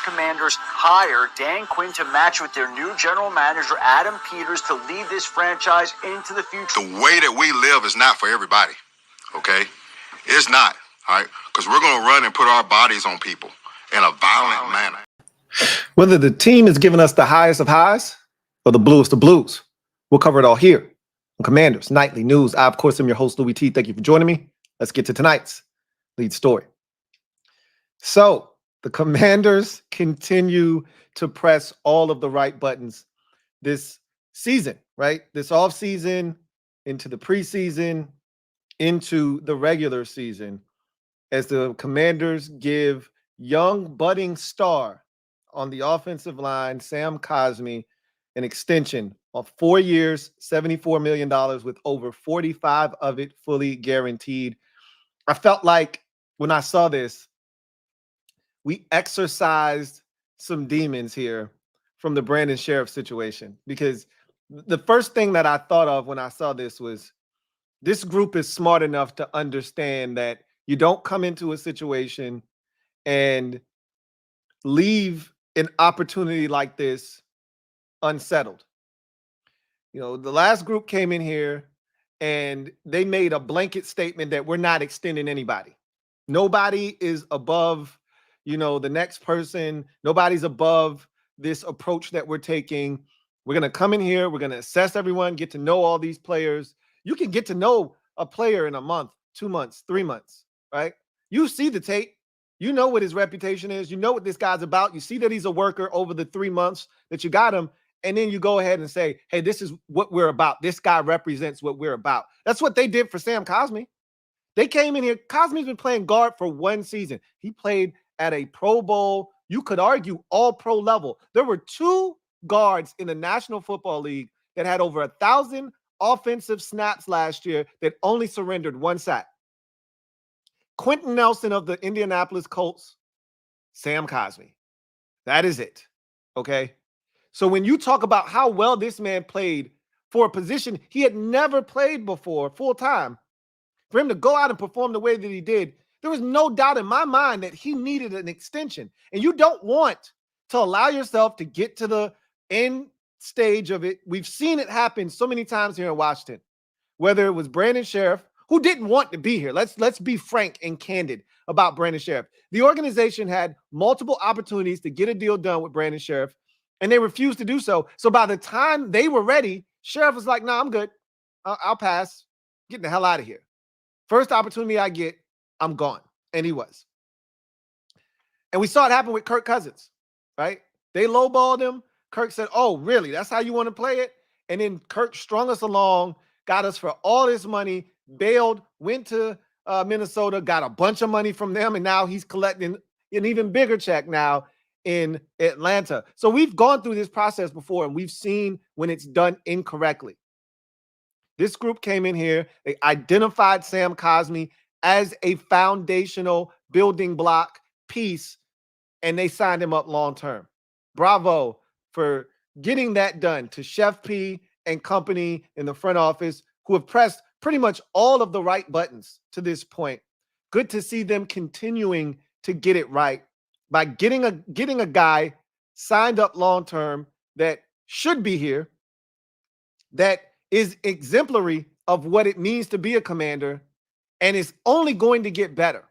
Commanders hire Dan Quinn to match with their new general manager, Adam Peters, to lead this franchise into the future. The way that we live is not for everybody, okay? It's not, all right? Because we're going to run and put our bodies on people in a violent manner. Whether the team is giving us the highest of highs or the bluest of blues, we'll cover it all here on Commanders Nightly News. I, of course, am your host, Louie T. Thank you for joining me. Let's get to tonight's lead story. So the Commanders continue to press all of the right buttons this season, right? This offseason, into the preseason, into the regular season, as the Commanders give young budding star on the offensive line, Sam Cosmi, an extension of 4 years, $74 million, with over 45 of it fully guaranteed. I felt like when I saw this, we exorcised some demons here from the Brandon Sheriff situation, because the first thing that I thought of when I saw this was this group is smart enough to understand that you don't come into a situation and leave an opportunity like this unsettled. You know, the last group came in here and they made a blanket statement that we're not extending anybody. Nobody is above, you know, the next person. Nobody's above this approach that we're taking. We're going to come in here. We're going to assess everyone, get to know all these players. You can get to know a player in a month, 2 months, 3 months, right? You see the tape. You know what his reputation is. You know what this guy's about. You see that he's a worker over the 3 months that you got him. And then you go ahead and say, hey, this is what we're about. This guy represents what we're about. That's what they did for Sam Cosmi. They came in here. Cosmi's been playing guard for 1 season. He played at a Pro Bowl, you could argue all pro level. There were 2 guards in the National Football League that had over 1,000 offensive snaps last year that only surrendered 1 sack. Quentin Nelson of the Indianapolis Colts, Sam Cosmi. That is it, okay? So when you talk about how well this man played for a position he had never played before full-time, for him to go out and perform the way that he did, there was no doubt in my mind that he needed an extension. And you don't want to allow yourself to get to the end stage of it. We've seen it happen so many times here in Washington, whether it was Brandon Sheriff, who didn't want to be here. Let's be frank and candid about Brandon Sheriff. The organization had multiple opportunities to get a deal done with Brandon Sheriff, and they refused to do so. So by the time they were ready, Sheriff was like, nah, I'm good. I'll pass. Get the hell out of here. First opportunity I get, I'm gone. And he was. And we saw it happen with Kirk Cousins, right? They lowballed him. Kirk said, oh, really? That's how you want to play it? And then Kirk strung us along, got us for all this money, bailed, went to Minnesota, got a bunch of money from them, and now he's collecting an even bigger check now in Atlanta. So we've gone through this process before, and we've seen when it's done incorrectly. This group came in here, they identified Sam Cosmi as a foundational building block piece, and they signed him up long-term. Bravo for getting that done to Chef P and company in the front office, who have pressed pretty much all of the right buttons to this point. Good to see them continuing to get it right by getting a guy signed up long-term that should be here, that is exemplary of what it means to be a Commander, and is only going to get better.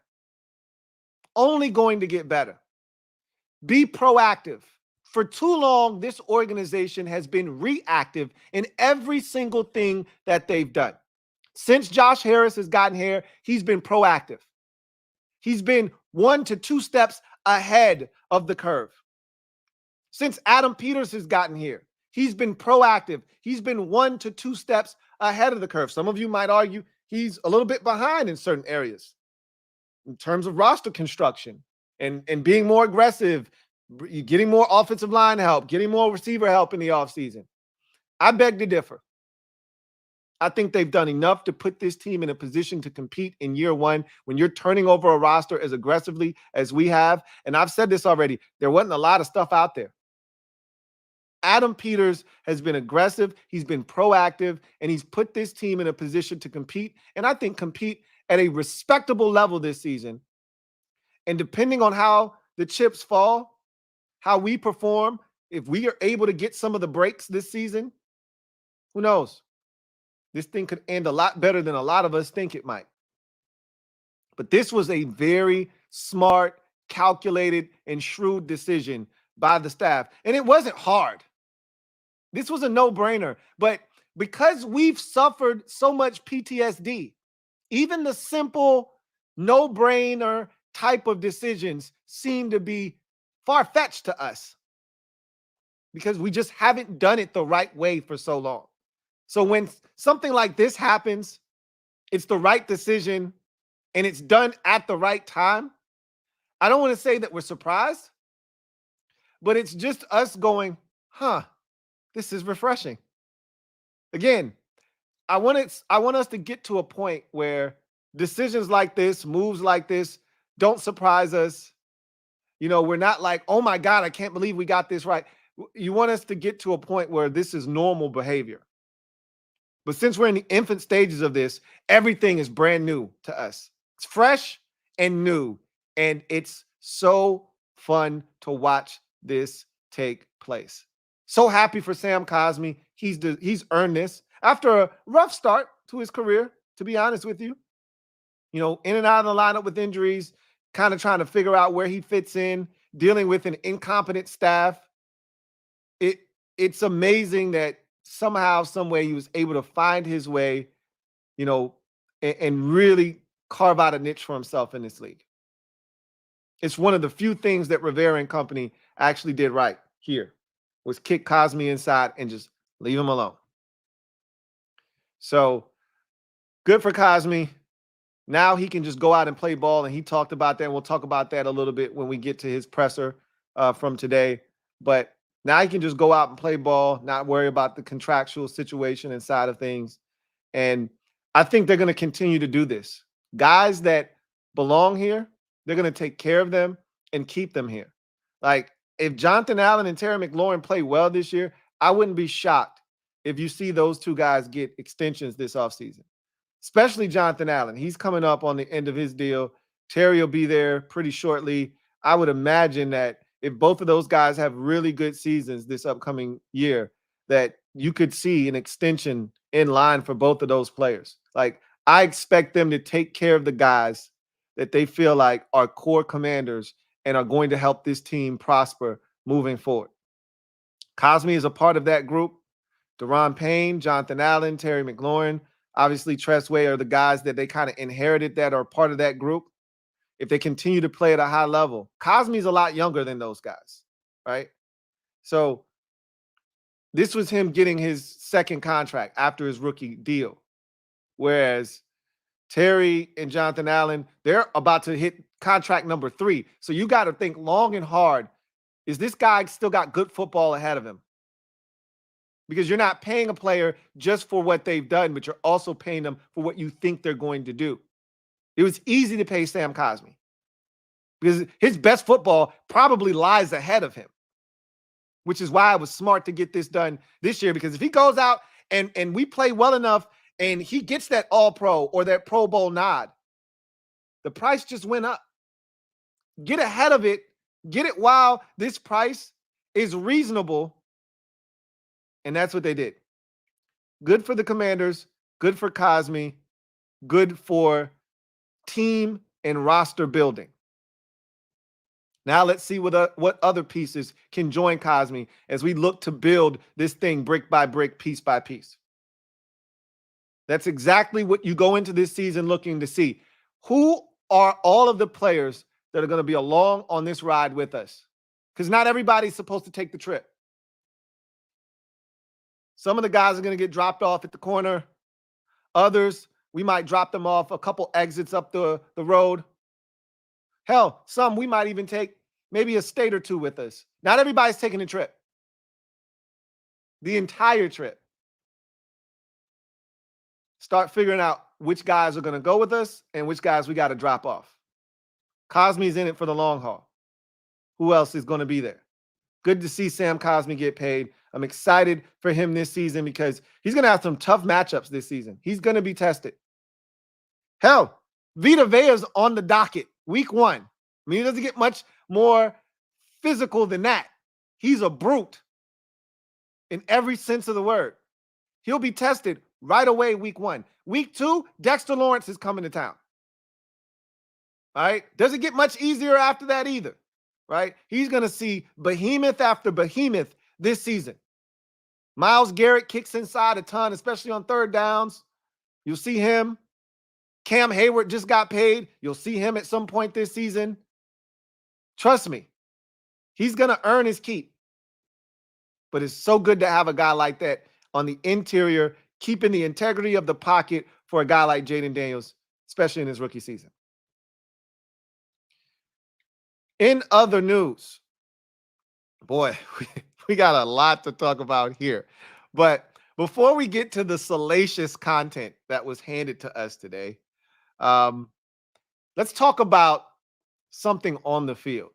Only going to get better. Be proactive. For too long, this organization has been reactive in every single thing that they've done. Since Josh Harris has gotten here, he's been proactive. He's been 1 to 2 steps ahead of the curve. Since Adam Peters has gotten here, he's been proactive. He's been 1 to 2 steps ahead of the curve. Some of you might argue he's a little bit behind in certain areas in terms of roster construction and being more aggressive, getting more offensive line help, getting more receiver help in the offseason. I beg to differ. I think they've done enough to put this team in a position to compete in year 1 when you're turning over a roster as aggressively as we have. And I've said this already, there wasn't a lot of stuff out there. Adam Peters has been aggressive, he's been proactive, and he's put this team in a position to compete, and I think compete at a respectable level this season. And depending on how the chips fall, how we perform, if we are able to get some of the breaks this season, who knows? This thing could end a lot better than a lot of us think it might. But this was a very smart, calculated, and shrewd decision by the staff. And it wasn't hard. This was a no-brainer. But because we've suffered so much PTSD, even the simple no-brainer type of decisions seem to be far-fetched to us because we just haven't done it the right way for so long. So when something like this happens, it's the right decision and it's done at the right time. I don't want to say that we're surprised, but it's just us going, this is refreshing. Again, I want us to get to a point where decisions like this, moves like this, don't surprise us. You know, we're not like, oh my God, I can't believe we got this right. You want us to get to a point where this is normal behavior. But since we're in the infant stages of this, everything is brand new to us. It's fresh and new. And it's so fun to watch this take place. So happy for Sam Cosmi. He's earned this after a rough start to his career, to be honest with you. You know, in and out of the lineup with injuries, kind of trying to figure out where he fits in, dealing with an incompetent staff. It's amazing that somehow, some way he was able to find his way, you know, and really carve out a niche for himself in this league. It's one of the few things that Rivera and company actually did right here, was kick Cosmi inside and just leave him alone. So good for Cosmi. Now he can just go out and play ball, and he talked about that, and we'll talk about that a little bit when we get to his presser from today. But now he can just go out and play ball, not worry about the contractual situation inside of things. And I think they're going to continue to do this. Guys that belong here, they're going to take care of them and keep them here. Like, if Jonathan Allen and Terry McLaurin play well this year, I wouldn't be shocked if you see those two guys get extensions this offseason, especially Jonathan Allen. He's coming up on the end of his deal. Terry will be there pretty shortly. I would imagine that if both of those guys have really good seasons this upcoming year, that you could see an extension in line for both of those players. Like, I expect them to take care of the guys that they feel like are core commanders and are going to help this team prosper moving forward. Cosmi is a part of that group. Deron Payne, Jonathan Allen, Terry McLaurin, obviously Tressway are the guys that they kind of inherited that are part of that group. If they continue to play at a high level, Cosmi's a lot younger than those guys, right? So this was him getting his second contract after his rookie deal. Whereas Terry and Jonathan Allen, they're about to hit contract number 3. So you got to think long and hard. Is this guy still got good football ahead of him? Because you're not paying a player just for what they've done, but you're also paying them for what you think they're going to do. It was easy to pay Sam Cosmi because his best football probably lies ahead of him, which is why it was smart to get this done this year. Because if he goes out and we play well enough and he gets that All-Pro or that Pro Bowl nod, the price just went up. Get ahead of it. Get it while this price is reasonable. And that's what they did. Good for the Commanders. Good for Cosmi. Good for team and roster building. Now let's see what other pieces can join Cosmi as we look to build this thing brick by brick, piece by piece. That's exactly what you go into this season looking to see. Who are all of the players that are going to be along on this ride with us? Because not everybody's supposed to take the trip. Some of the guys are going to get dropped off at the corner. Others, we might drop them off a couple exits up the road. Hell, some we might even take maybe a state or two with us. Not everybody's taking a trip. The entire trip. Start figuring out which guys are going to go with us and which guys we got to drop off. Cosmi's in it for the long haul. Who else is going to be there? Good to see Sam Cosmi get paid. I'm excited for him this season because he's going to have some tough matchups this season. He's going to be tested. Hell, Vita Vea's on the docket week 1. I mean, he doesn't get much more physical than that. He's a brute in every sense of the word. He'll be tested right away week 1. Week 2, Dexter Lawrence is coming to town. All right? Doesn't get much easier after that either. Right? He's going to see behemoth after behemoth this season. Myles Garrett kicks inside a ton, especially on third downs. You'll see him. Cam Hayward just got paid. You'll see him at some point this season. Trust me, he's going to earn his keep. But it's so good to have a guy like that on the interior, keeping the integrity of the pocket for a guy like Jayden Daniels, especially in his rookie season. In other news, boy, we got a lot to talk about here. But before we get to the salacious content that was handed to us today, let's talk about something on the field.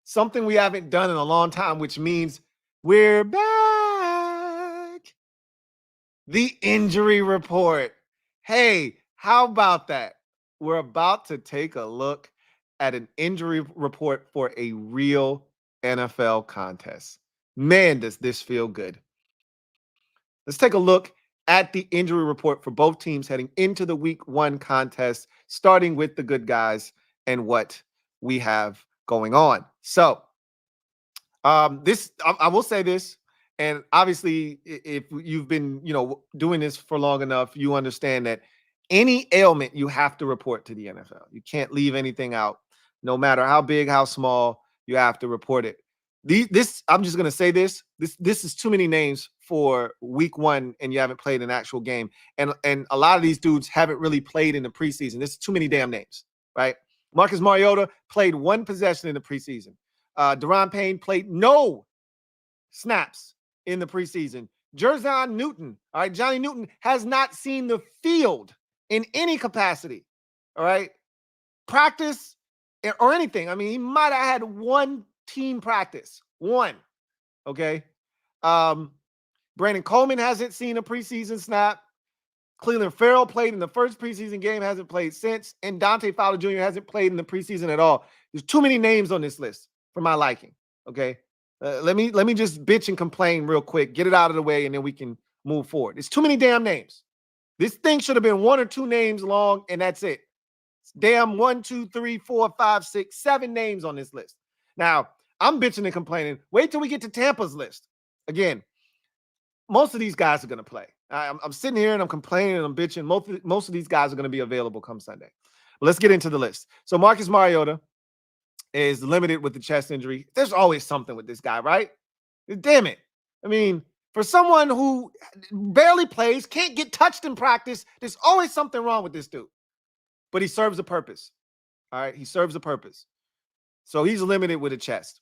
Something we haven't done in a long time, which means we're back. The injury report. Hey, how about that? We're about to take a look at an injury report for a real NFL contest. Man, does this feel good. Let's take a look at the injury report for both teams heading into the week 1 contest, starting with the good guys and what we have going on. So, I will say this, and obviously, if you've been, doing this for long enough, you understand that any ailment you have to report to the NFL. You can't leave anything out. No matter how big, how small, you have to report it. I'm just going to say this is too many names for week 1 and you haven't played an actual game. And a lot of these dudes haven't really played in the preseason. This is too many damn names, right? Marcus Mariota played 1 possession in the preseason. Daron Payne played no snaps in the preseason. Jer'Zhan Newton, all right, Johnny Newton has not seen the field in any capacity, all right? Practice or anything. I mean, he might have had 1 team practice. 1. Okay. Brandon Coleman hasn't seen a preseason snap. Cleveland Farrell played in the first preseason game, hasn't played since. And Dante Fowler Jr. hasn't played in the preseason at all. There's too many names on this list for my liking. Okay. Let me just bitch and complain real quick, get it out of the way, and then we can move forward. It's too many damn names. This thing should have been 1 or 2 names long, and that's it. It's damn 1, 2, 3, 4, 5, 6, 7 names on this list. Now, I'm bitching and complaining. Wait till we get to Tampa's list. Again, most of these guys are going to play. I'm sitting here and I'm complaining and I'm bitching. Most of these guys are going to be available come Sunday. But let's get into the list. So Marcus Mariota is limited with the chest injury. There's always something with this guy, right? Damn it. I mean, for someone who barely plays, can't get touched in practice, there's always something wrong with this dude. But he serves a purpose. All right? He serves a purpose. So he's limited with a chest.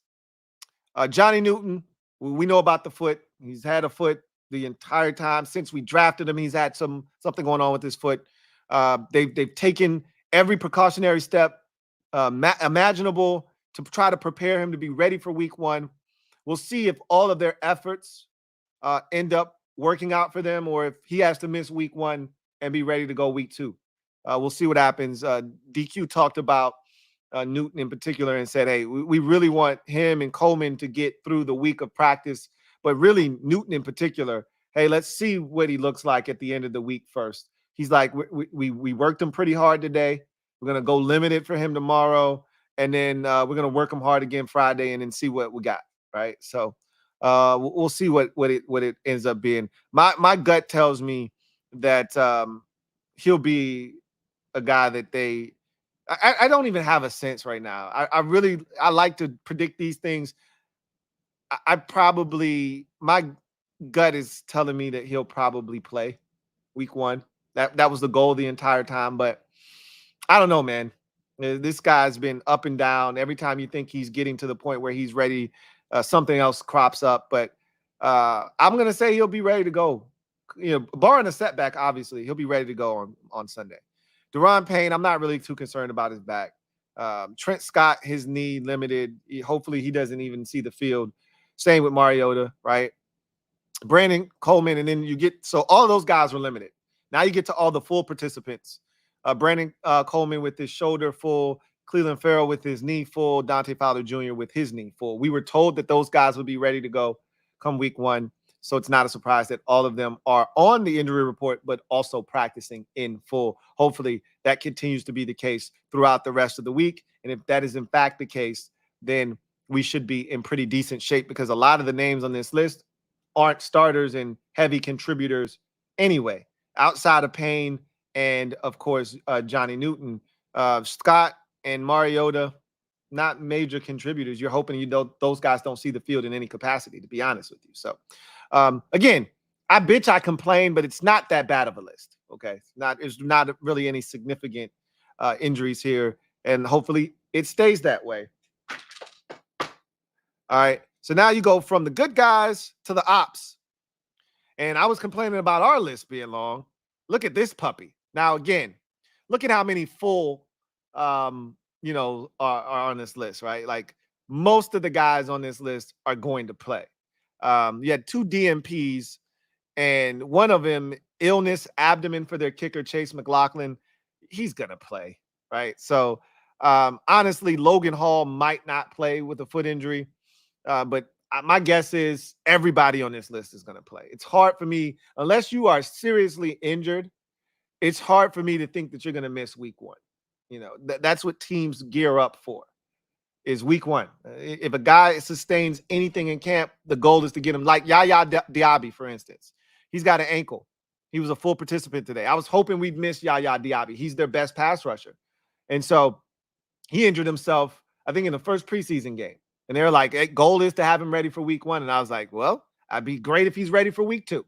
Johnny Newton, we know about the foot. He's had a foot the entire time since we drafted him. He's had something going on with his foot. They've taken every precautionary step imaginable to try to prepare him to be ready for week 1. We'll see if all of their efforts end up working out for them, or if he has to miss week 1 and be ready to go week 2. We'll see what happens. DQ talked about Newton in particular and said, hey, we really want him and Coleman to get through the week of practice, but really Newton in particular, hey, let's see what he looks like at the end of the week first. He's like, we worked him pretty hard today. We're going to go limited for him tomorrow, and then we're going to work him hard again Friday and then see what we got, right? So we'll see what it ends up being. My gut tells me that he'll be a guy that I don't even have a sense right now. I like to predict these things. My gut is telling me that he'll probably play week 1. That was the goal the entire time, but I don't know, man. This guy's been up and down. Every time you think he's getting to the point where he's ready, something else crops up. But I'm going to say he'll be ready to go. Barring a setback, obviously, he'll be ready to go on Sunday. Daron Payne, I'm not really too concerned about his back. Trent Scott, his knee limited. Hopefully he doesn't even see the field. Same with Mariota, right? Brandon Coleman, and then so all those guys were limited. Now you get to all the full participants. Brandon Coleman with his shoulder full, Cleveland Farrell with his knee full, Dante Fowler Jr. with his knee full. We were told that those guys would be ready to go come week 1. So it's not a surprise that all of them are on the injury report, but also practicing in full. Hopefully that continues to be the case throughout the rest of the week. And if that is in fact the case, then we should be in pretty decent shape, because a lot of the names on this list aren't starters and heavy contributors anyway, outside of Payne and, of course, Johnny Newton. Scott and Mariota, not major contributors. You're hoping those guys don't see the field in any capacity, to be honest with you. So, again, I complain, but it's not that bad of a list. Okay, it's not really any significant injuries here, and hopefully it stays that way. All right, so now you go from the good guys to the ops, and I was complaining about our list being long. Look at this puppy. Now, again, look at how many full, are on this list, right? Like, most of the guys on this list are going to play. You had 2 DMPs, and one of them, illness, abdomen for their kicker, Chase McLaughlin. He's going to play, right? So, honestly, Logan Hall might not play with a foot injury, but my guess is everybody on this list is going to play. It's hard for me, unless you are seriously injured, it's hard for me to think that you're going to miss week 1. You know, that's what teams gear up for, is week 1. If a guy sustains anything in camp, the goal is to get him, like Yaya Diaby, for instance. He's got an ankle. He was a full participant today. I was hoping we'd miss Yaya Diaby. He's their best pass rusher. And so he injured himself, I think, in the first preseason game. And they're like, hey, goal is to have him ready for week 1. And I was like, well, I'd be great if he's ready for week 2.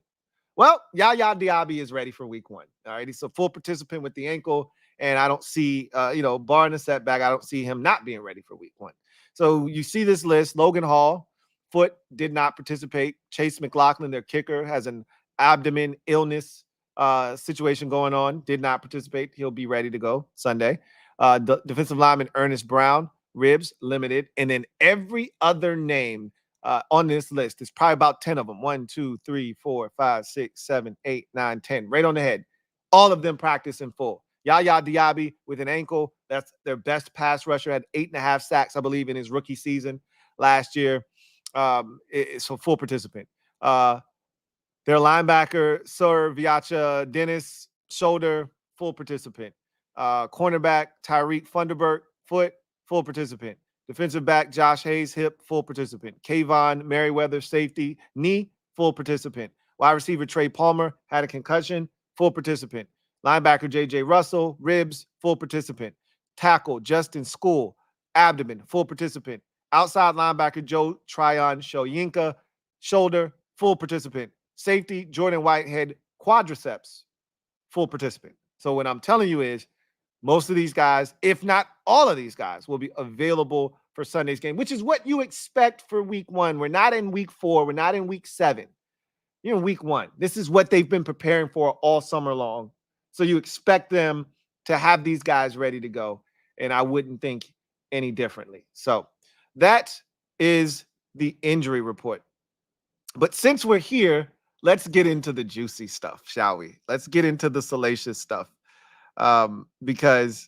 Well, Yaya Diaby is ready for week 1. All right. He's a full participant with the ankle. And I don't see, barring a setback, I don't see him not being ready for week 1. So you see this list. Logan Hall, foot, did not participate. Chase McLaughlin, their kicker, has an abdomen illness situation going on. Did not participate. He'll be ready to go Sunday. Defensive lineman Ernest Brown, ribs, limited. And then every other name on this list, is probably about 10 of them. 1, 2, 3, 4, 5, 6, 7, 8, 9, 10. Right on the head. All of them practice in full. Yaya Diaby with an ankle. That's their best pass rusher. Had 8.5 sacks, I believe, in his rookie season last year. So full participant. Their linebacker, Sir Viacha Dennis, shoulder, full participant. Cornerback, Tyreek Funderburk, foot, full participant. Defensive back, Josh Hayes, hip, full participant. Kayvon Merriweather, safety, knee, full participant. Wide receiver, Trey Palmer, had a concussion, full participant. Linebacker, J.J. Russell, ribs, full participant. Tackle, Justin School, abdomen, full participant. Outside linebacker, Joe Tryon Shoyinka, shoulder, full participant. Safety, Jordan Whitehead, quadriceps, full participant. So what I'm telling you is, most of these guys, if not all of these guys, will be available for Sunday's game, which is what you expect for week 1. We're not in week 4. We're not in week 7. You're in week 1. This is what they've been preparing for all summer long. So you expect them to have these guys ready to go, and I wouldn't think any differently. So that is the injury report. But since we're here, let's get into the juicy stuff, shall we? Let's get into the salacious stuff, because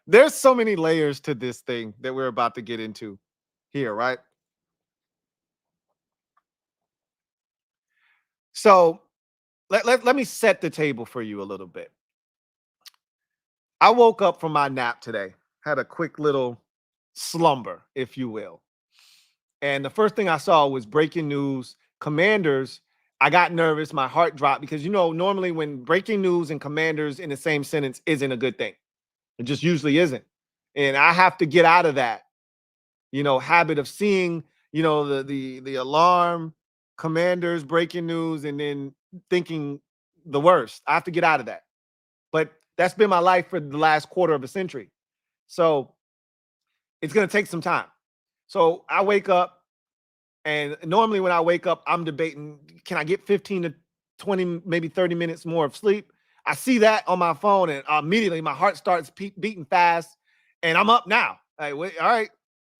there's so many layers to this thing that we're about to get into here, right? So let me set the table for you a little bit. I woke up from my nap today, had a quick little slumber, if you will. And the first thing I saw was breaking news. Commanders, I got nervous. My heart dropped because, normally when breaking news and Commanders in the same sentence isn't a good thing. It just usually isn't. And I have to get out of that, habit of seeing, the alarm, Commanders, breaking news, and then thinking the worst. I have to get out of that. But that's been my life for the last quarter of a century. So it's going to take some time. So I wake up, and normally when I wake up, I'm debating, can I get 15 to 20, maybe 30 minutes more of sleep? I see that on my phone, and immediately my heart starts beating fast, and I'm up now. All right,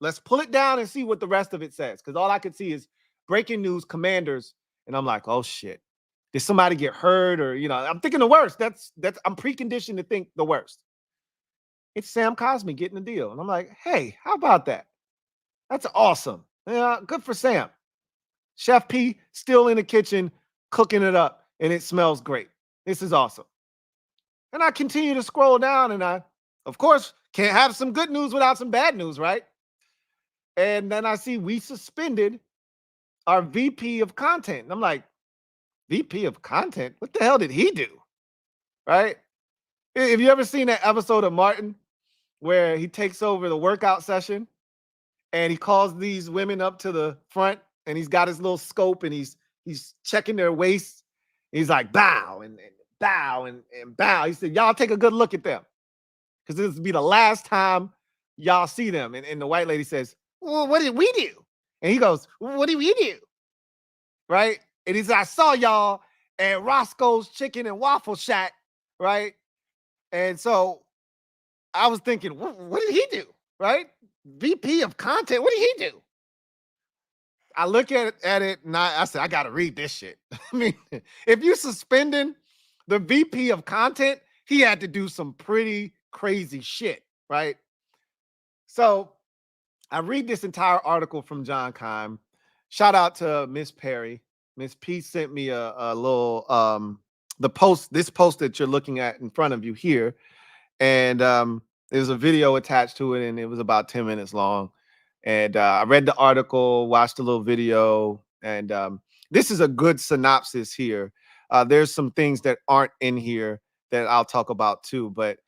let's pull it down and see what the rest of it says, because all I could see is breaking news, Commanders, and I'm like, oh shit, did somebody get hurt? Or I'm thinking the worst. That's I'm preconditioned to think the worst. it's Sam Cosmi getting the deal. And I'm like, hey, how about that? That's awesome. Yeah, good for Sam. Chef P still in the kitchen cooking it up, and it smells great. This is awesome. And I continue to scroll down, and I, of course, can't have some good news without some bad news, right? And then I see we suspended our VP of content. And I'm like, VP of content? What the hell did he do? Right? Have you ever seen that episode of Martin where he takes over the workout session and he calls these women up to the front and he's got his little scope and he's checking their waists. He's like, bow and bow and bow. He said, y'all take a good look at them because this will be the last time y'all see them. And the white lady says, well, what did we do? And he goes, what did we do? Right? And he said, I saw y'all at Roscoe's Chicken and Waffle Shack, right? And so I was thinking, what did he do? Right? VP of content, what did he do? I look at it and I said, I got to read this shit. I mean, if you suspending the VP of content, he had to do some pretty crazy shit, right? So I read this entire article from John Keim. Shout out to Miss Perry. Miss P sent me a little this post that you're looking at in front of you here. And there's a video attached to it, and it was about 10 minutes long. And I read the article, watched a little video, and this is a good synopsis here. There's some things that aren't in here that I'll talk about too, but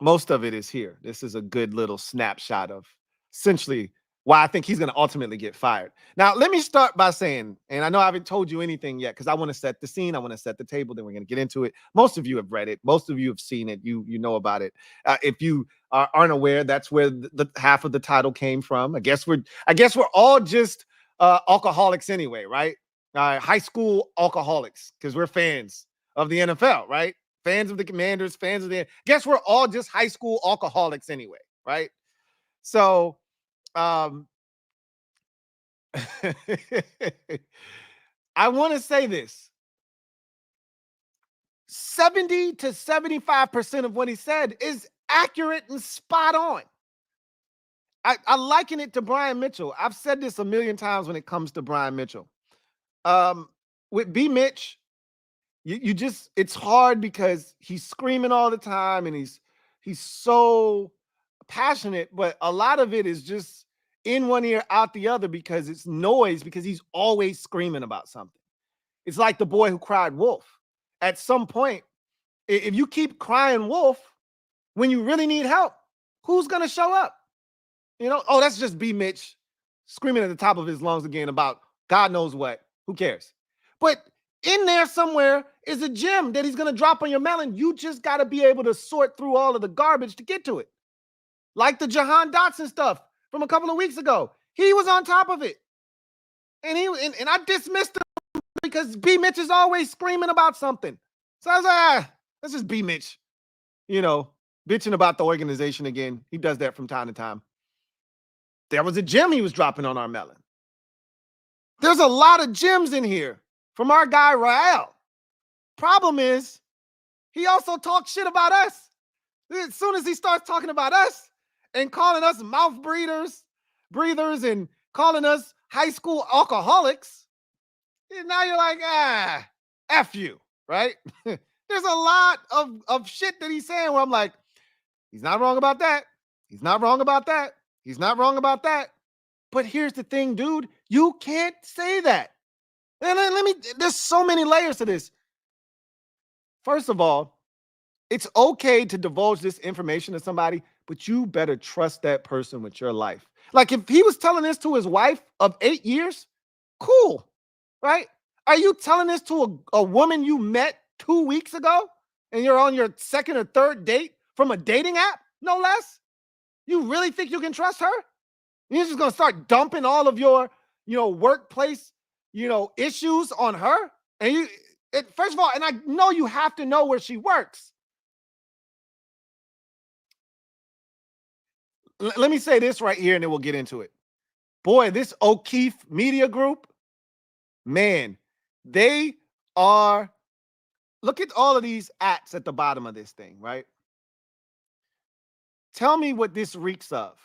most of it is here. This is a good little snapshot of essentially why I think he's going to ultimately get fired. Now, let me start by saying, and I know I haven't told you anything yet because I want to set the scene. I want to set the table. Then we're going to get into it. Most of you have read it. Most of you have seen it. You know about it. If you aren't aware, that's where the half of the title came from. I guess we're all just alcoholics anyway, right? High school alcoholics because we're fans of the NFL, right? Fans of the Commanders, fans of the. Guess we're all just high school alcoholics anyway, right? So. I want to say this. 70 to 75% of what he said is accurate and spot on. I liken it to Brian Mitchell. I've said this a million times when it comes to Brian Mitchell. With B. Mitch, you just, it's hard because he's screaming all the time and he's so passionate, but a lot of it is just in one ear, out the other because it's noise, because he's always screaming about something. It's like the boy who cried wolf. At some point, if you keep crying wolf when you really need help, who's going to show up? You know, oh, that's just B. Mitch screaming at the top of his lungs again about God knows what. Who cares? But in there somewhere is a gem that he's going to drop on your melon. You just got to be able to sort through all of the garbage to get to it. Like the Jahan Dotson stuff from a couple of weeks ago. He was on top of it. And I dismissed him because B. Mitch is always screaming about something. So I was like, that's just B. Mitch, you know, bitching about the organization again. He does that from time to time. There was a gem he was dropping on our melon. There's a lot of gems in here from our guy, Rael. Problem is, he also talks shit about us. As soon as he starts talking about us and calling us mouth breathers and calling us high school alcoholics, now you're like, F you, right? There's a lot of shit that he's saying where I'm like, he's not wrong about that. He's not wrong about that. He's not wrong about that. But here's the thing, dude. You can't say that. And there's so many layers to this. First of all, it's okay to divulge this information to somebody, but you better trust that person with your life. Like if he was telling this to his wife of 8 years, cool, right? Are you telling this to a woman you met 2 weeks ago and you're on your second or third date from a dating app, no less? You really think you can trust her? You're just going to start dumping all of your, workplace, issues on her? And first of all, and I know you have to know where she works. Let me say this right here and then we'll get into it. Boy, this O'Keefe Media Group, man, they are, look at all of these ats at the bottom of this thing, right? Tell me what this reeks of.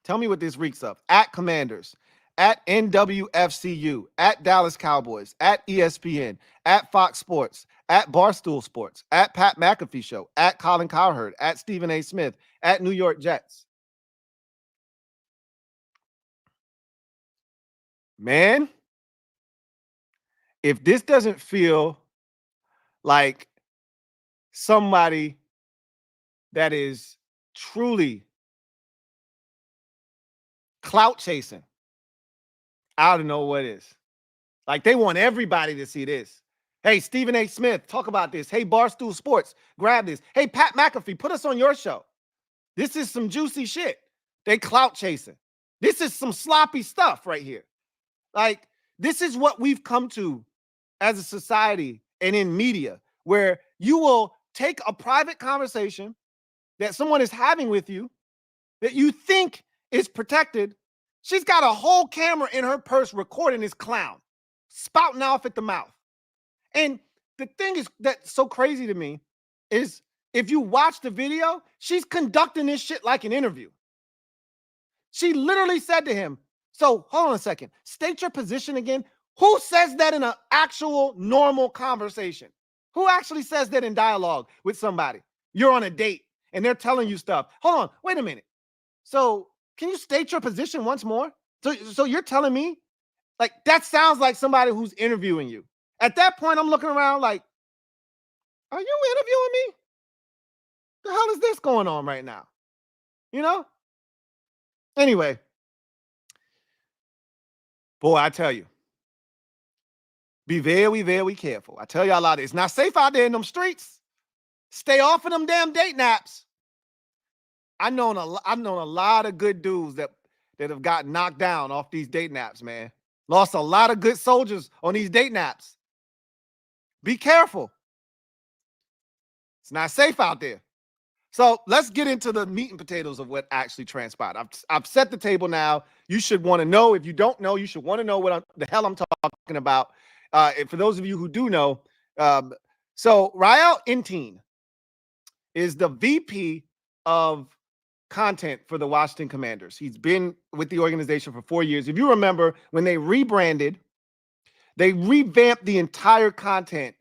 Tell me what this reeks of. At Commanders, at NWFCU, at Dallas Cowboys, at ESPN, at Fox Sports, at Barstool Sports, at Pat McAfee Show, at Colin Cowherd, at Stephen A. Smith, at New York Jets. Man, if this doesn't feel like somebody that is truly clout chasing, I don't know what is. Like, they want everybody to see this. Hey, Stephen A. Smith, talk about this. Hey, Barstool Sports, grab this. Hey, Pat McAfee, put us on your show. This is some juicy shit. They clout chasing. This is some sloppy stuff right here. Like, this is what we've come to as a society and in media, where you will take a private conversation that someone is having with you that you think is protected. She's got a whole camera in her purse recording this clown spouting off at the mouth. And the thing is that's so crazy to me is if you watch the video, she's conducting this shit like an interview. She literally said to him, so hold on a second, state your position again. Who says that in an actual normal conversation? Who actually says that in dialogue with somebody? You're on a date and they're telling you stuff. Hold on, wait a minute. So can you state your position once more? So you're telling me, like, that sounds like somebody who's interviewing you. At that point, I'm looking around like, are you interviewing me? The hell is this going on right now? You know? Anyway, boy, I tell you, be very, very careful. I tell y'all a lot. It's not safe out there in them streets. Stay off of them damn date naps. I've known a lot of good dudes that have gotten knocked down off these date naps, man. Lost a lot of good soldiers on these date naps. Be careful. It's not safe out there. So let's get into the meat and potatoes of what actually transpired. I've set the table now. You should want to know. If you don't know, you should want to know what the hell I'm talking about. And for those of you who do know, so Rael Intine is the VP of content for the Washington Commanders. He's been with the organization for 4 years. If you remember, when they rebranded, they revamped the entire content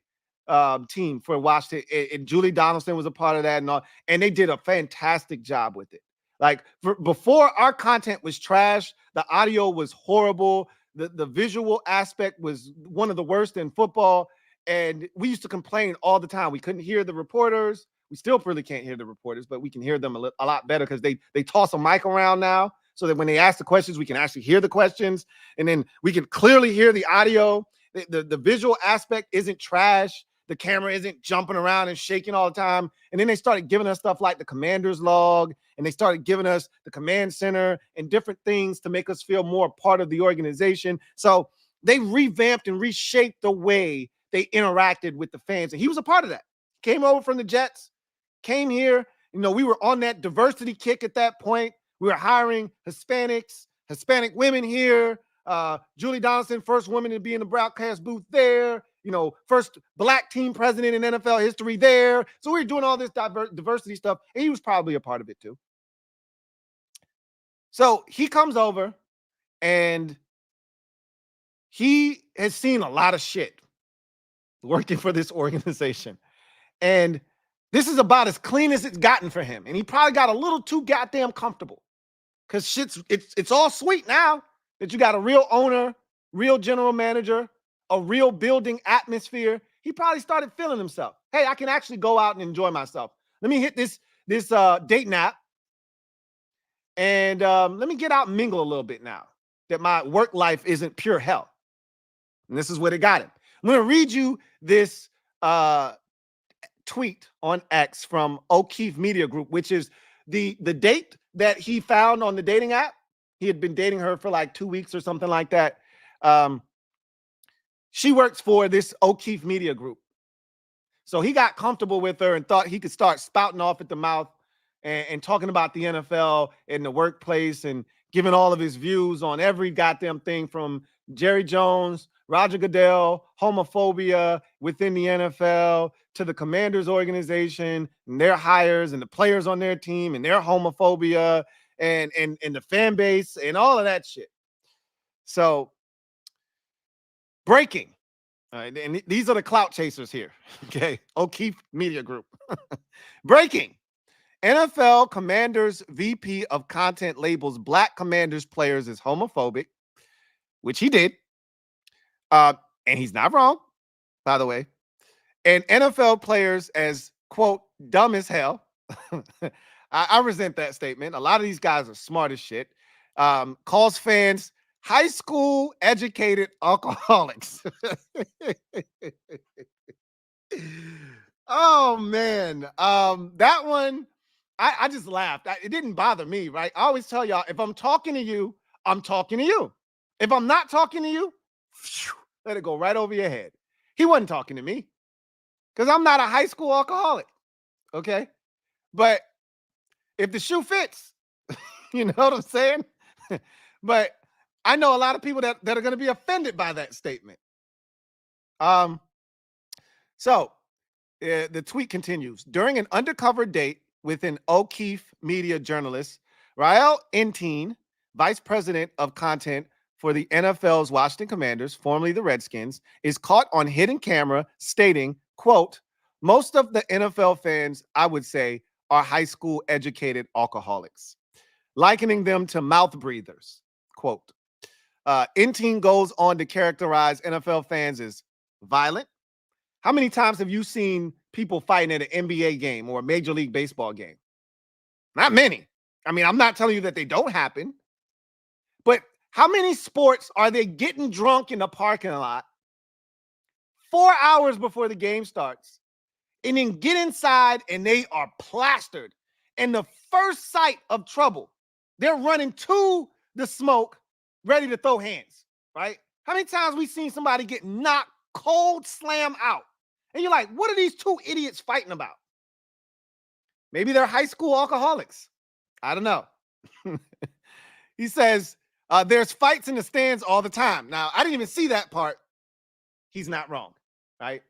team for Washington, and Julie Donaldson was a part of that and all, and they did a fantastic job with it. Like, before, our content was trash, the audio was horrible, the visual aspect was one of the worst in football, and we used to complain all the time. We couldn't hear the reporters. We still really can't hear the reporters, but we can hear them a lot better because they toss a mic around now so that when they ask the questions, we can actually hear the questions, and then we can clearly hear the audio. The visual aspect isn't trash. The camera isn't jumping around and shaking all the time. And then they started giving us stuff like the commander's log, and they started giving us the command center and different things to make us feel more part of the organization. So they revamped and reshaped the way they interacted with the fans. And he was a part of that. Came over from the Jets, came here. You know, we were on that diversity kick at that point. We were hiring Hispanic women here. Julie Donaldson, first woman to be in the broadcast booth there. You know, first black team president in NFL history there. So we were doing all this diversity stuff, and he was probably a part of it too. So he comes over, and he has seen a lot of shit working for this organization. And this is about as clean as it's gotten for him. And he probably got a little too goddamn comfortable because it's all sweet now that you got a real owner, real general manager, a real building atmosphere. He probably started feeling himself. Hey, I can actually go out and enjoy myself. Let me hit this date nap, and let me get out and mingle a little bit now that my work life isn't pure hell. And this is what it got him. I'm going to read you this tweet on X from O'Keefe Media Group, which is the date that he found on the dating app. He had been dating her for like 2 weeks or something like that. She works for this O'Keefe Media Group. So he got comfortable with her and thought he could start spouting off at the mouth and talking about the NFL and the workplace and giving all of his views on every goddamn thing from Jerry Jones, Roger Goodell, homophobia within the NFL, to the Commanders organization and their hires and the players on their team and their homophobia and the fan base and all of that shit. So breaking. All right, and these are the clout chasers here. Okay. O'Keefe Media Group. Breaking. NFL Commanders VP of Content labels Black Commanders players as homophobic, which he did. And he's not wrong, by the way. And NFL players as, quote, dumb as hell. I resent that statement. A lot of these guys are smart as shit. Calls fans high school educated alcoholics. Oh, man. That one, I just laughed. It didn't bother me, right? I always tell y'all, if I'm talking to you, I'm talking to you. If I'm not talking to you, let it go right over your head. He wasn't talking to me because I'm not a high school alcoholic, okay? But if the shoe fits, you know what I'm saying? But I know a lot of people that are going to be offended by that statement. So the tweet continues. During an undercover date with an O'Keefe Media journalist, Rael Enteen, vice president of content for the NFL's Washington Commanders, formerly the Redskins, is caught on hidden camera stating, quote, most of the NFL fans, I would say, are high school educated alcoholics, likening them to mouth breathers, quote. Enteen goes on to characterize NFL fans as violent. How many times have you seen people fighting at an NBA game or a Major League Baseball game? Not many. I mean, I'm not telling you that they don't happen, but how many sports are they getting drunk in the parking lot 4 hours before the game starts and then get inside and they are plastered? And the first sight of trouble, they're running to the smoke, ready to throw hands, right? How many times we seen somebody get knocked cold slam out? And you're like, what are these two idiots fighting about? Maybe they're high school alcoholics. I don't know. He says, there's fights in the stands all the time. Now, I didn't even see that part. He's not wrong, right?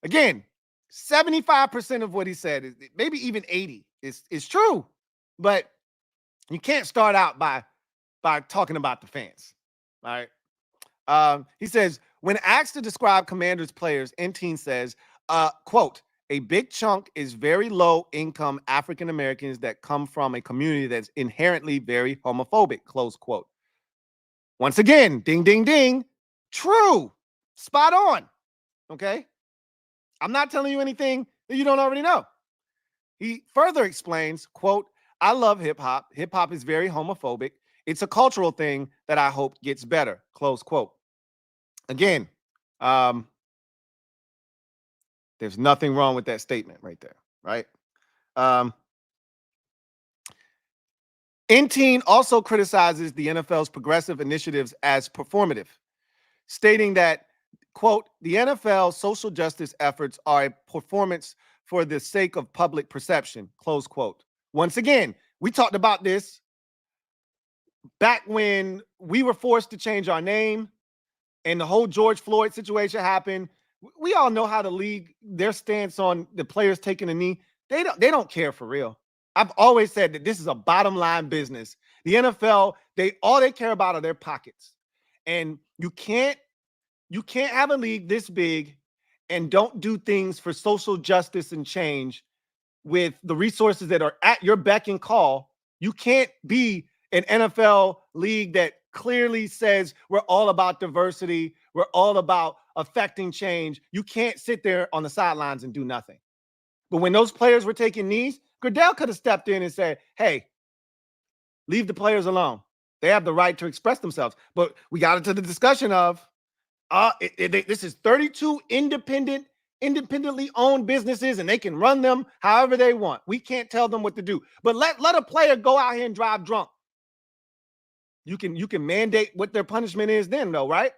Again, 75% of what he said, maybe even 80, is true. But you can't start out by talking about the fans, all right? He says, when asked to describe Commanders players, Enteen says, quote, a big chunk is very low-income African-Americans that come from a community that's inherently very homophobic, close quote. Once again, ding, ding, ding, true, spot on, okay? I'm not telling you anything that you don't already know. He further explains, quote, I love hip-hop. Hip-hop is very homophobic. It's a cultural thing that I hope gets better, close quote. Again, there's nothing wrong with that statement right there, right? Enteen also criticizes the NFL's progressive initiatives as performative, stating that, quote, the NFL's social justice efforts are a performance for the sake of public perception, close quote. Once again, we talked about this back when we were forced to change our name and the whole George Floyd situation happened. We all know how the league, their stance on the players taking a knee, they don't care for real. I've always said that this is a bottom line business. The NFL, all they care about are their pockets. And you can't have a league this big and don't do things for social justice and change with the resources that are at your beck and call. You can't be an NFL league that clearly says we're all about diversity, we're all about affecting change. You can't sit there on the sidelines and do nothing. But when those players were taking knees, Goodell could have stepped in and said, hey, leave the players alone. They have the right to express themselves. But we got into the discussion of this is 32 independently owned businesses, and they can run them however they want. We can't tell them what to do. But let a player go out here and drive drunk. You can mandate what their punishment is then, though, right?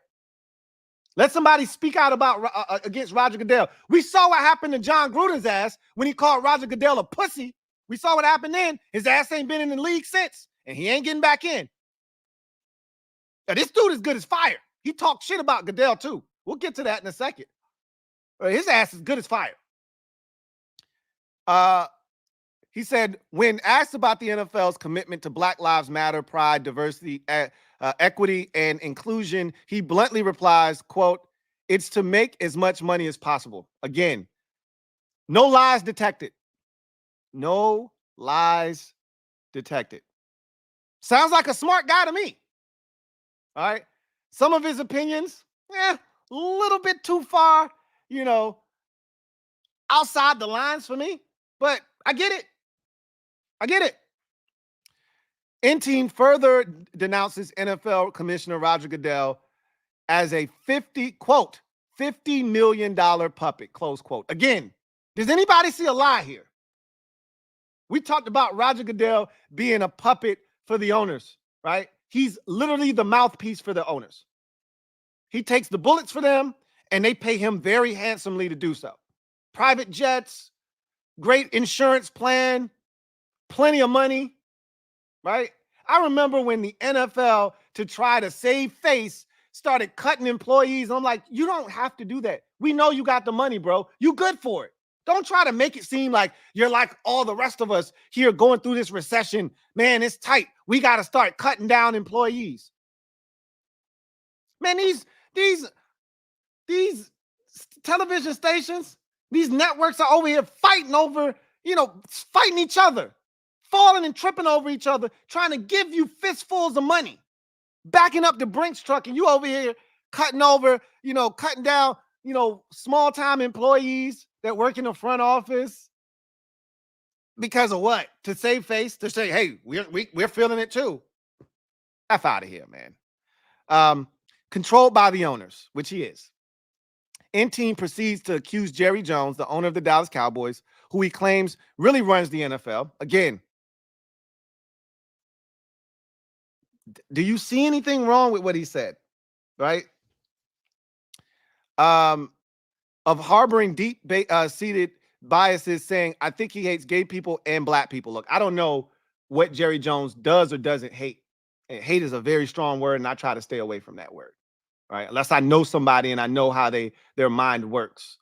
Let somebody speak out about against Roger Goodell. We saw what happened to John Gruden's ass when he called Roger Goodell a pussy. We saw what happened then. His ass ain't been in the league since, and he ain't getting back in. Now, this dude is good as fire. He talked shit about Goodell, too. We'll get to that in a second. His ass is good as fire. He said, when asked about the NFL's commitment to Black Lives Matter, pride, diversity, equity, and inclusion, he bluntly replies, quote, "It's to make as much money as possible." Again, no lies detected. No lies detected. Sounds like a smart guy to me. All right. Some of his opinions, a little bit too far, outside the lines for me, but I get it. N-Team further denounces NFL Commissioner Roger Goodell as a $50 million puppet, close quote. Again, does anybody see a lie here? We talked about Roger Goodell being a puppet for the owners, right? He's literally the mouthpiece for the owners. He takes the bullets for them, and they pay him very handsomely to do so. Private jets, great insurance plan, plenty of money, right? I remember when the NFL, to try to save face, started cutting employees. I'm like, you don't have to do that. We know you got the money, bro. You good for it. Don't try to make it seem like you're like all the rest of us here going through this recession. Man, it's tight. We got to start cutting down employees. Man, these television stations, these networks are over here fighting over, fighting each other, falling and tripping over each other, trying to give you fistfuls of money, backing up the Brinks truck, and you over here cutting down, small-time employees that work in the front office because of what? To save face, to say, hey, we're feeling it too. F out of here, man. Controlled by the owners, which he is. N-Team proceeds to accuse Jerry Jones, the owner of the Dallas Cowboys, who he claims really runs the NFL. Again, do you see anything wrong with what he said? Right? Of harboring deep-seated biases, saying, I think he hates gay people and black people. Look, I don't know what Jerry Jones does or doesn't hate. And hate is a very strong word, and I try to stay away from that word, right? Unless I know somebody and I know how their mind works.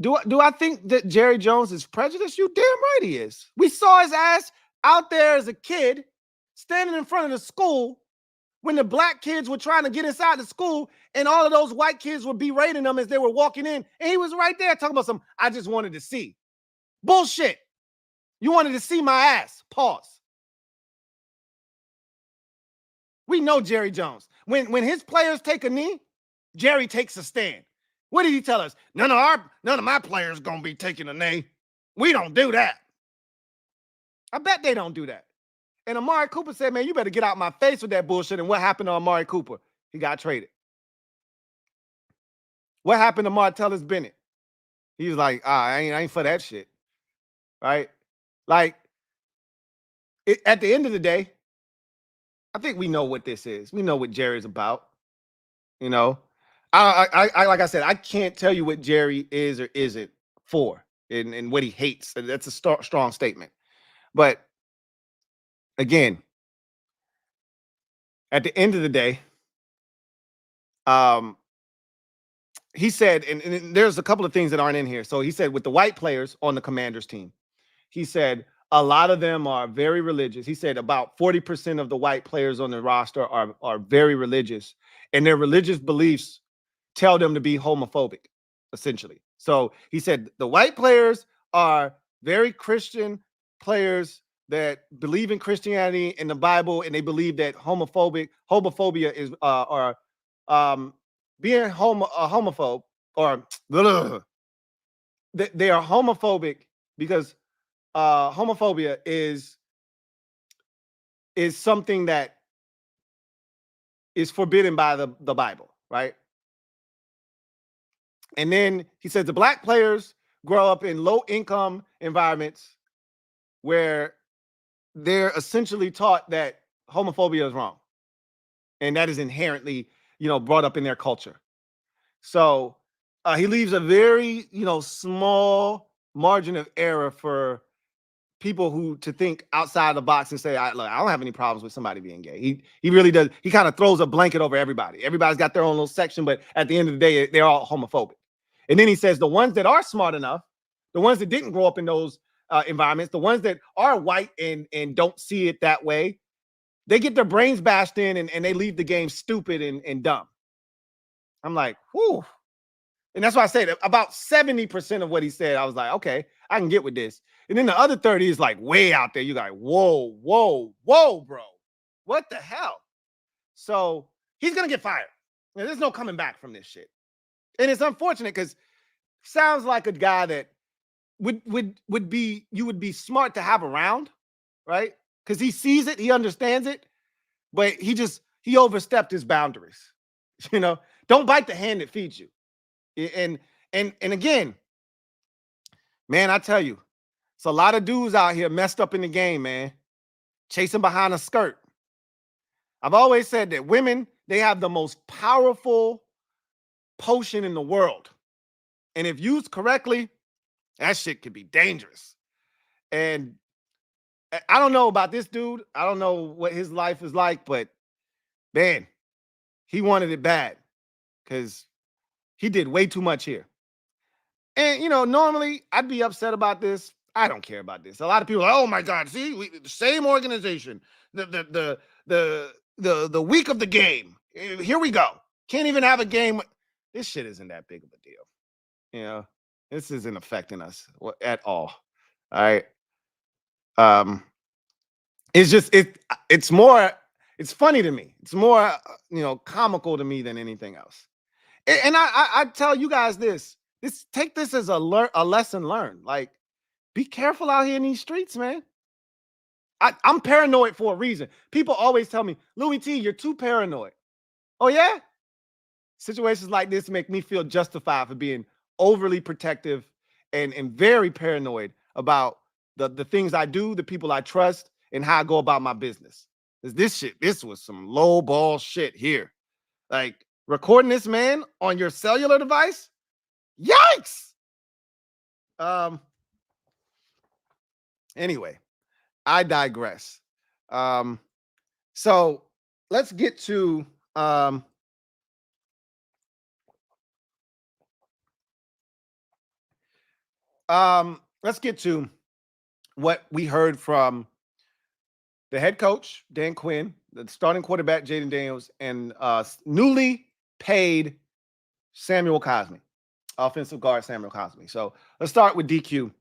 Do I think that Jerry Jones is prejudiced? You damn right he is. We saw his ass out there as a kid, standing in front of the school when the black kids were trying to get inside the school, and all of those white kids were berating them as they were walking in, and he was right there talking about I just wanted to see. Bullshit. You wanted to see my ass. Pause. We know Jerry Jones. When his players take a knee, Jerry takes a stand. What did he tell us? None of my players gonna be taking a knee. We don't do that. I bet they don't do that. And Amari Cooper said, man, you better get out my face with that bullshit. And what happened to Amari Cooper? He got traded. What happened to Martellus Bennett? He was like, I ain't for that shit. Right? Like, at the end of the day, I think we know what this is. We know what Jerry's about. I like I said, I can't tell you what Jerry is or isn't for and what he hates. That's a strong statement. But again, at the end of the day, he said, and there's a couple of things that aren't in here. So he said with the white players on the Commanders team, he said a lot of them are very religious. He said about 40% of the white players on the roster are very religious, and their religious beliefs tell them to be homophobic, essentially. So he said the white players are very Christian players that believe in Christianity and the Bible, and they believe that homophobia is being a homophobe, or they are homophobic because homophobia is something that is forbidden by the Bible, right? And then he says the black players grow up in low-income environments where they're essentially taught that homophobia is wrong, and that is inherently, brought up in their culture. So he leaves a very, small margin of error for people who to think outside the box and say, look, I don't have any problems with somebody being gay. He really does. He kind of throws a blanket over everybody. Everybody's got their own little section, but at the end of the day, they're all homophobic. And then he says the ones that are smart enough the ones that didn't grow up in those environments, the ones that are white and don't see it that way, they get their brains bashed in and they leave the game stupid and dumb. I'm like, whew. And that's why I say that about 70% of what he said, I was like, okay, I can get with this. And then the other 30 is like way out there. You like, whoa, whoa, whoa, bro. What the hell? So he's going to get fired. Now, there's no coming back from this shit. And it's unfortunate because sounds like a guy that would be smart to have around, right? Because he sees it, he understands it, but he overstepped his boundaries. You know, don't bite the hand that feeds you. And again, man, I tell you, it's a lot of dudes out here messed up in the game, man, chasing behind a skirt. I've always said that women, they have the most powerful potion in the world. And if used correctly, that shit could be dangerous. And I don't know about this dude. I don't know what his life is like, but man, he wanted it bad because he did way too much here. And, you know, normally I'd be upset about this. I don't care about this. A lot of people are like, oh my God, see, the same organization, the week of the game. Here we go. Can't even have a game. This shit isn't that big of a deal. You know, this isn't affecting us at all. All right. It's just, it's funny to me. It's more, comical to me than anything else. And I tell you guys this, take this as a lesson learned. Like, be careful out here in these streets, man. I'm paranoid for a reason. People always tell me, Louie T, you're too paranoid. Oh, yeah? Situations like this make me feel justified for being overly protective and very paranoid about the things I do, the people I trust, and how I go about my business. This was some low ball shit here. Like, recording this man on your cellular device? Yikes! Anyway, I digress. So let's get to what we heard from the head coach, Dan Quinn, the starting quarterback, Jayden Daniels, and newly paid Samuel Cosmi, offensive guard Samuel Cosmi. So let's start with DQ.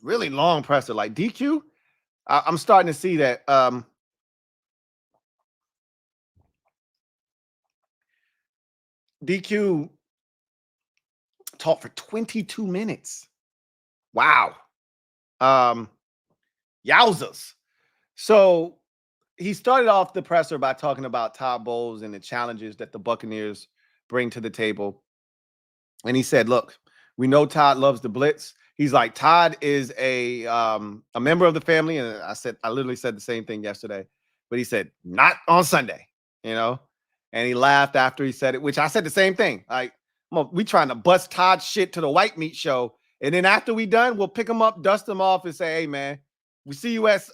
Really long presser. Like DQ, I'm starting to see that DQ talked for 22 minutes. Wow. Yowzers. So he started off the presser by talking about Todd Bowles and the challenges that the Buccaneers bring to the table. And he said, look, we know Todd loves the blitz. He's like, Todd is a member of the family. And I literally said the same thing yesterday, but he said, not on Sunday, and he laughed after he said it, which I said the same thing. Like, we trying to bust Todd's shit to the white meat show. And then after we done, we'll pick him up, dust him off and say, hey man, we see you at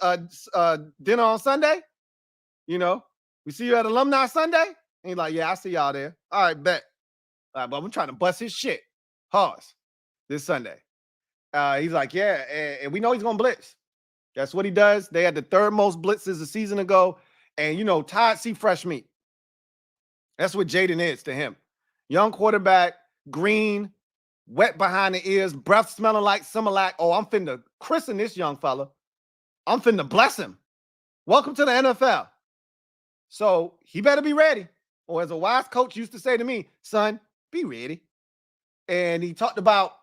dinner on Sunday. We see you at Alumni Sunday. And he's like, yeah, I see y'all there. All right, bet. All right, but I'm trying to bust his shit. Pause. This Sunday. He's like, yeah, and we know he's going to blitz. That's what he does. They had the third most blitzes a season ago. And, Todd see fresh meat. That's what Jayden is to him. Young quarterback, green, wet behind the ears, breath smelling like Similac. Oh, I'm finna christen this young fella. I'm finna bless him. Welcome to the NFL. So he better be ready. Or as a wise coach used to say to me, son, be ready. And he talked about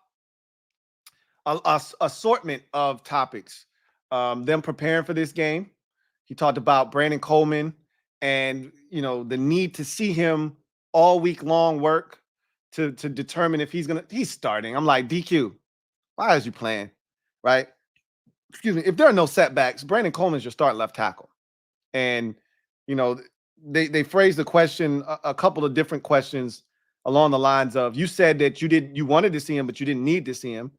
a assortment of topics, them preparing for this game. He talked about Brandon Coleman and, the need to see him all week long work to determine if he's starting. I'm like, DQ, why is you playing? Right? Excuse me. If there are no setbacks, Brandon Coleman's your starting left tackle. And, they phrased the question, a couple of different questions along the lines of, you said that you wanted to see him, but you didn't need to see him.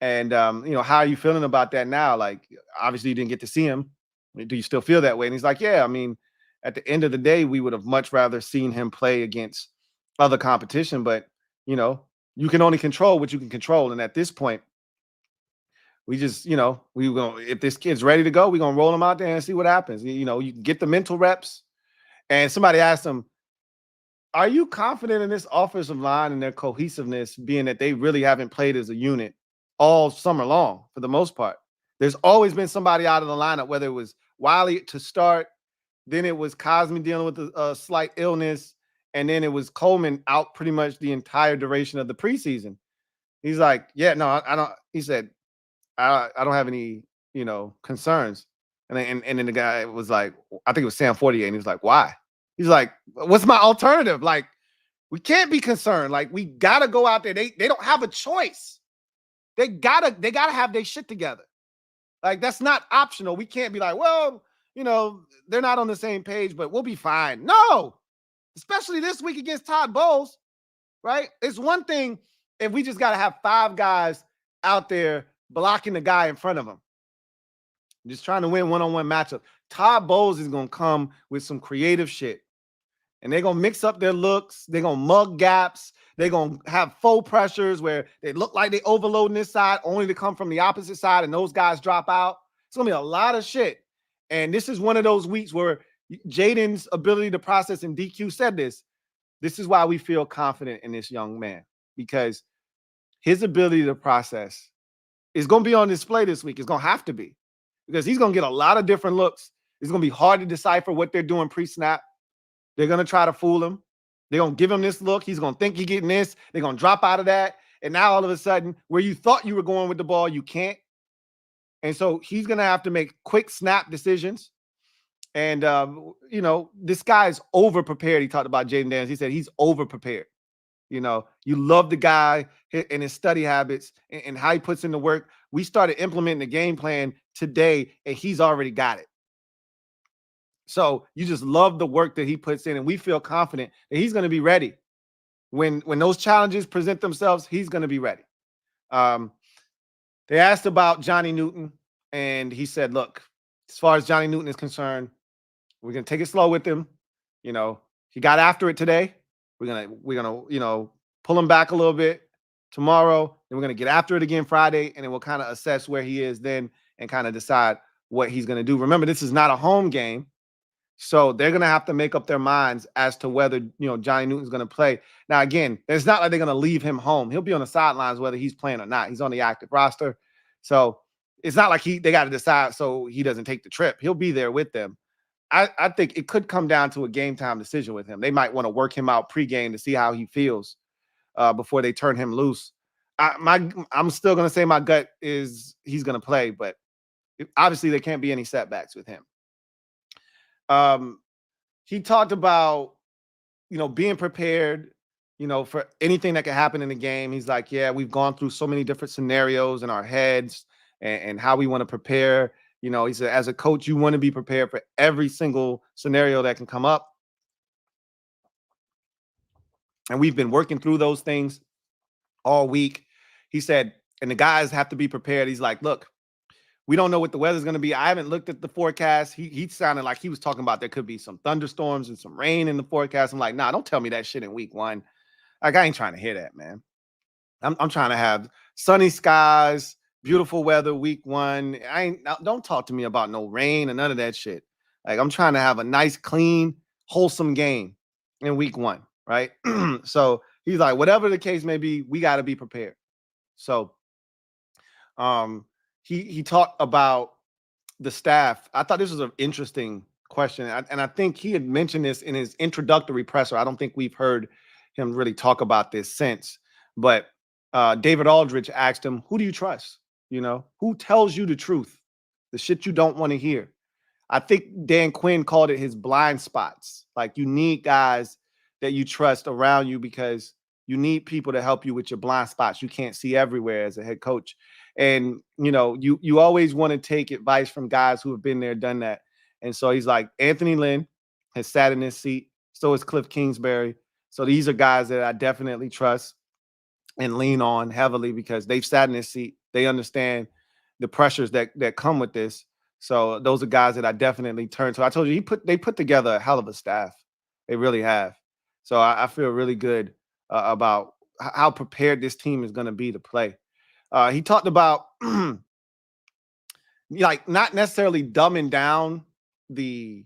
And, how are you feeling about that now? Like, obviously you didn't get to see him. Do you still feel that way? And he's like, yeah, I mean, at the end of the day, we would have much rather seen him play against other competition. But, you can only control what you can control. And at this point, we just, we going if this kid's ready to go, we're gonna roll him out there and see what happens. You can get the mental reps. And somebody asked him, are you confident in this offensive line and their cohesiveness, being that they really haven't played as a unit all summer long for the most part? There's always been somebody out of the lineup, whether it was Wiley to start, then it was Cosmi dealing with a slight illness, and then it was Coleman out pretty much the entire duration of the preseason. He's like, yeah, no, I don't. He said, I don't have any, concerns. And then the guy was like, I think it was Sam 48, and he was like, why? He's like, what's my alternative? Like, we can't be concerned. Like, we gotta go out there. They don't have a choice. They gotta have their shit together. Like, that's not optional. We can't be like, well, they're not on the same page, but we'll be fine. No, especially this week against Todd Bowles, right? It's one thing if we just gotta have 5 guys out there blocking the guy in front of him, just trying to win one-on-one matchup. Todd Bowles is going to come with some creative shit, and they're going to mix up their looks. They're going to mug gaps. They're going to have faux pressures where they look like they overloading this side only to come from the opposite side, and those guys drop out. It's going to be a lot of shit. And this is one of those weeks where Jayden's ability to process, and DQ said this is why we feel confident in this young man, because his ability to process is going to be on display this week. It's going to have to be, because he's going to get a lot of different looks. It's going to be hard to decipher what they're doing pre-snap. They're going to try to fool him. They're going to give him this look. He's going to think he's getting this. They're going to drop out of that. And now all of a sudden, where you thought you were going with the ball, you can't. And so he's going to have to make quick snap decisions. And, this guy's over-prepared. He talked about Jayden Daniels. He said he's over-prepared. You love the guy and his study habits and how he puts in the work. We started implementing the game plan today, and he's already got it. So you just love the work that he puts in, and we feel confident that he's going to be ready. When those challenges present themselves, he's going to be ready. They asked about Johnny Newton, and he said, look, as far as Johnny Newton is concerned, we're going to take it slow with him. He got after it today. We're gonna pull him back a little bit tomorrow, and we're gonna get after it again Friday, and then we'll kind of assess where he is then and kind of decide what he's gonna do. Remember, this is not a home game, so they're gonna have to make up their minds as to whether Johnny Newton's gonna play. Now, again, it's not like they're gonna leave him home. He'll be on the sidelines whether he's playing or not. He's on the active roster, so it's not like they got to decide so he doesn't take the trip. He'll be there with them. I think it could come down to a game time decision with him. They might want to work him out pregame to see how he feels before they turn him loose. I'm still going to say my gut is he's going to play, but obviously there can't be any setbacks with him. He talked about, being prepared, for anything that could happen in the game. He's like, yeah, we've gone through so many different scenarios in our heads and how we want to prepare. He said, as a coach, you want to be prepared for every single scenario that can come up. And we've been working through those things all week. He said, and the guys have to be prepared. He's like, look, we don't know what the weather's going to be. I haven't looked at the forecast. He sounded like he was talking about there could be some thunderstorms and some rain in the forecast. I'm like, nah, don't tell me that shit in week 1. Like, I ain't trying to hear that, man. I'm trying to have sunny skies, beautiful weather week 1. Don't talk to me about no rain and none of that shit. Like, I'm trying to have a nice, clean, wholesome game in week 1, right? So he's like, whatever the case may be, we got to be prepared. So he talked about the staff. I thought this was an interesting question. And I think he had mentioned this in his introductory presser. I don't think we've heard him really talk about this since. But David Aldridge asked him, who do you trust? Who tells you the truth? The shit you don't want to hear. I think Dan Quinn called it his blind spots. Like, you need guys that you trust around you because you need people to help you with your blind spots you can't see everywhere as a head coach. And, you always want to take advice from guys who have been there, done that. And so he's like, Anthony Lynn has sat in his seat. So is Cliff Kingsbury. So these are guys that I definitely trust and lean on heavily because they've sat in his seat. They understand the pressures that come with this. So those are guys that I definitely turn to. I told you, they put together a hell of a staff. They really have. So I feel really good about how prepared this team is going to be to play. He talked about like not necessarily dumbing down the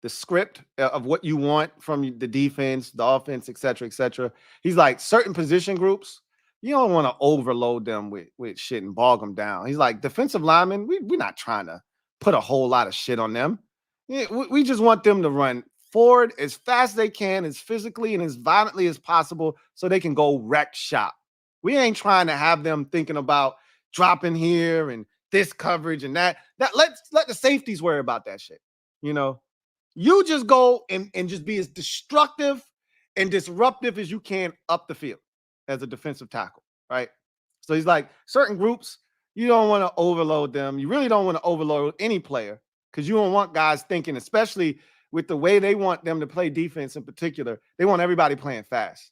script of what you want from the defense, the offense, et cetera, et cetera. He's like, certain position groups, you don't want to overload them with shit and bog them down. He's like, defensive linemen, we're not trying to put a whole lot of shit on them. We just want them to run forward as fast as they can, as physically and as violently as possible, so they can go wreck shop. We ain't trying to have them thinking about dropping here and this coverage and that. Let the safeties worry about that shit. You know, you just go and just be as destructive and disruptive as you can up the field as a defensive tackle, right? So he's like, certain groups, you don't want to overload them. You really don't want to overload any player because you don't want guys thinking, especially with the way they want them to play defense in particular, they want everybody playing fast.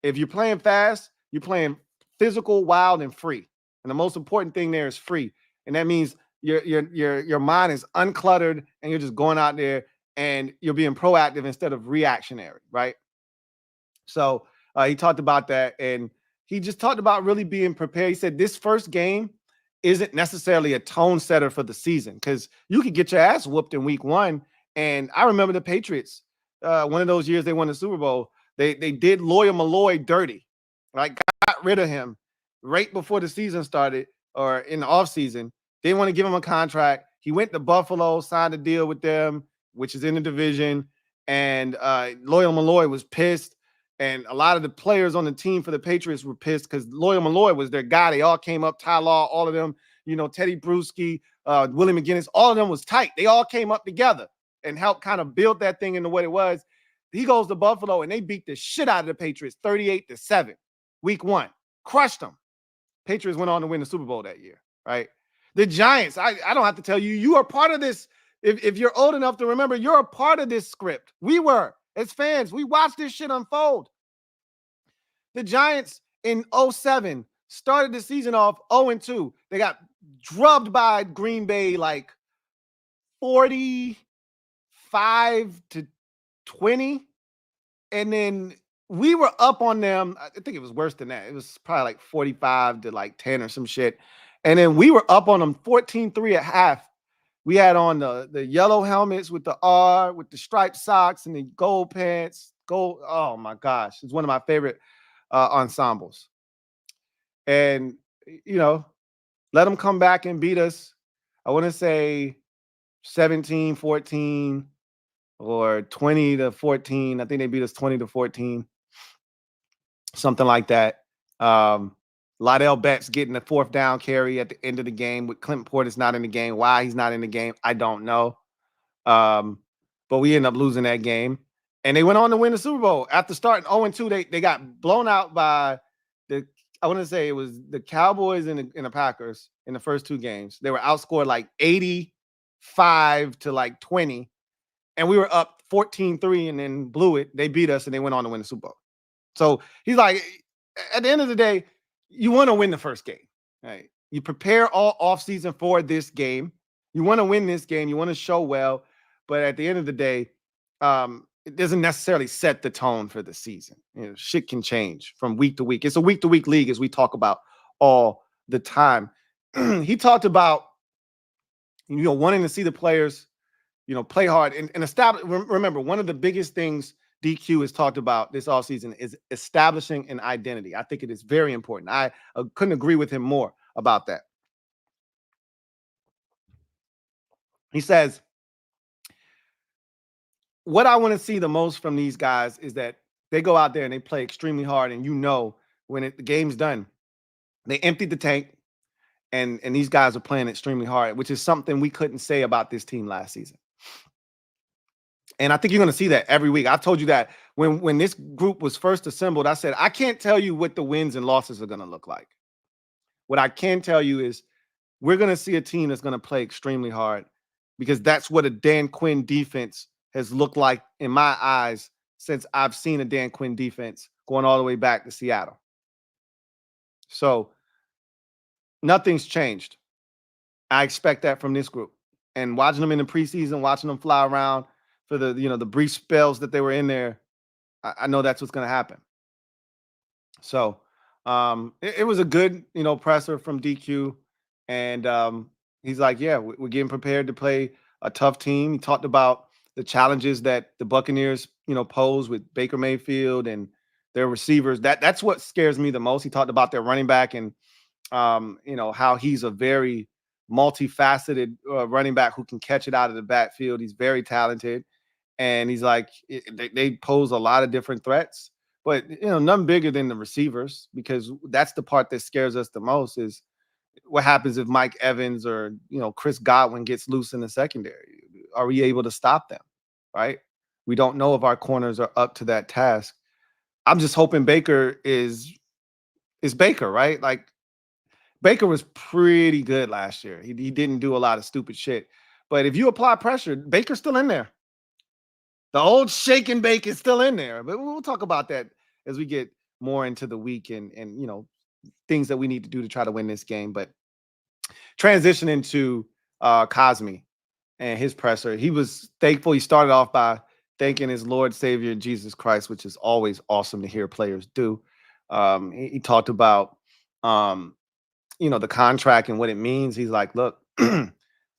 If you're playing fast, you're playing physical, wild, and free. And the most important thing there is free. And that means your mind is uncluttered and you're just going out there and you're being proactive instead of reactionary, right? So he talked about that, and he just talked about really being prepared. He said this first game isn't necessarily a tone setter for the season because you could get your ass whooped in week one. And I remember the Patriots, one of those years they won the Super Bowl, they did Lawyer Malloy dirty, right? Got rid of him right before the season started or in the offseason. Didn't want to give him a contract. He went to Buffalo, signed a deal with them, which is in the division. And Lawyer Malloy was pissed. And a lot of the players on the team for the Patriots were pissed because Lawyer Malloy was their guy. They all came up, Ty Law, all of them, you know, Teddy Bruschi, Willie McGinnis, all of them was tight. They all came up together and helped kind of build that thing into what it was. He goes to Buffalo and they beat the shit out of the Patriots 38-7, week one. Crushed them. Patriots went on to win the Super Bowl that year, right? The Giants, I don't have to tell you, you are part of this. If you're old enough to remember, you're a part of this script. We were. As fans, we watched this shit unfold. The Giants in 2007 started the season off 0-2. They got drubbed by Green Bay like 45-20. And then we were up on them. I think it was worse than that. It was probably like 45-10 or some shit. And then we were up on them 14-3 at half. We had on the yellow helmets with the R, with the striped socks and the gold pants. Gold. Oh my gosh. It's one of my favorite ensembles. And, you know, let them come back and beat us. I want to say 17-14 or 20-14. I think they beat us 20-14. Something like that. Lydell Betts getting the 4th down carry at the end of the game with Clint Portis not in the game. Why he's not in the game, I don't know. But we ended up losing that game. And they went on to win the Super Bowl. After starting 0-2, they got blown out by I want to say it was the Cowboys and the Packers in the first 2 games. They were outscored like 85-20. And we were up 14-3 and then blew it. They beat us and they went on to win the Super Bowl. So he's like, at the end of the day, you want to win the first game, right? You prepare all offseason for this game. You want to win this game. You want to show well. But at the end of the day, it doesn't necessarily set the tone for the season. You know, shit can change from week to week. It's a week-to-week league, as we talk about all the time. He talked about, you know, wanting to see the players, you know, play hard and establish. Remember, one of the biggest things DQ has talked about this offseason is establishing an identity. I think it is very important. I couldn't agree with him more about that. He says, what I want to see the most from these guys is that they go out there and they play extremely hard. And you know, when the game's done, they emptied the tank and these guys are playing extremely hard, which is something we couldn't say about this team last season. And I think you're going to see that every week. I've told you that when this group was first assembled, I said, I can't tell you what the wins and losses are going to look like. What I can tell you is we're going to see a team that's going to play extremely hard because that's what a Dan Quinn defense has looked like in my eyes since I've seen a Dan Quinn defense going all the way back to Seattle. So nothing's changed. I expect that from this group. And watching them in the preseason, watching them fly around for the, you know, the brief spells that they were in there, I know that's what's going to happen. So it was a good, presser from DQ. And he's like, yeah, we're getting prepared to play a tough team. He talked about the challenges that the Buccaneers, pose with Baker Mayfield and their receivers. That's what scares me the most. He talked about their running back and how he's a very multifaceted running back who can catch it out of the backfield. He's very talented. And he's like, they pose a lot of different threats, but none bigger than the receivers, because that's the part that scares us the most is what happens if Mike Evans or Chris Godwin gets loose in the secondary. Are we able to stop them? Right? We don't know if our corners are up to that task. I'm just hoping Baker is Baker, right? Like Baker was pretty good last year. He didn't do a lot of stupid shit. But if you apply pressure, Baker's still in there. The old shake and bake is still in there, but we'll talk about that as we get more into the week and things that we need to do to try to win this game. But transitioning to Cosmi and his presser, he was thankful. He started off by thanking his Lord, Savior, Jesus Christ, which is always awesome to hear players do. He talked about the contract and what it means. He's like, look,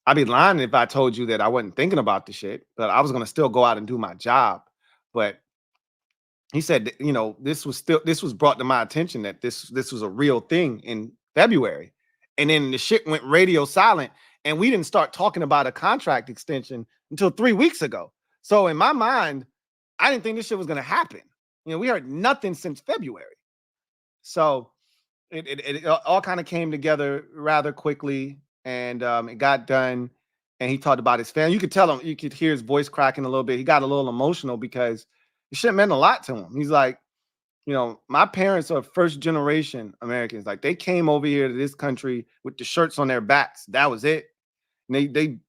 I'd be lying if I told you that I wasn't thinking about the shit, but I was going to still go out and do my job. But he said, this was brought to my attention that this was a real thing in February. And then the shit went radio silent and we didn't start talking about a contract extension until 3 weeks ago. So in my mind, I didn't think this shit was going to happen. We heard nothing since February. So it all kind of came together rather quickly. And it got done, and he talked about his family. You could tell him, you could hear his voice cracking a little bit. He got a little emotional because it shit meant a lot to him. He's like, my parents are first generation Americans. Like they came over here to this country with the shirts on their backs. That was it. And they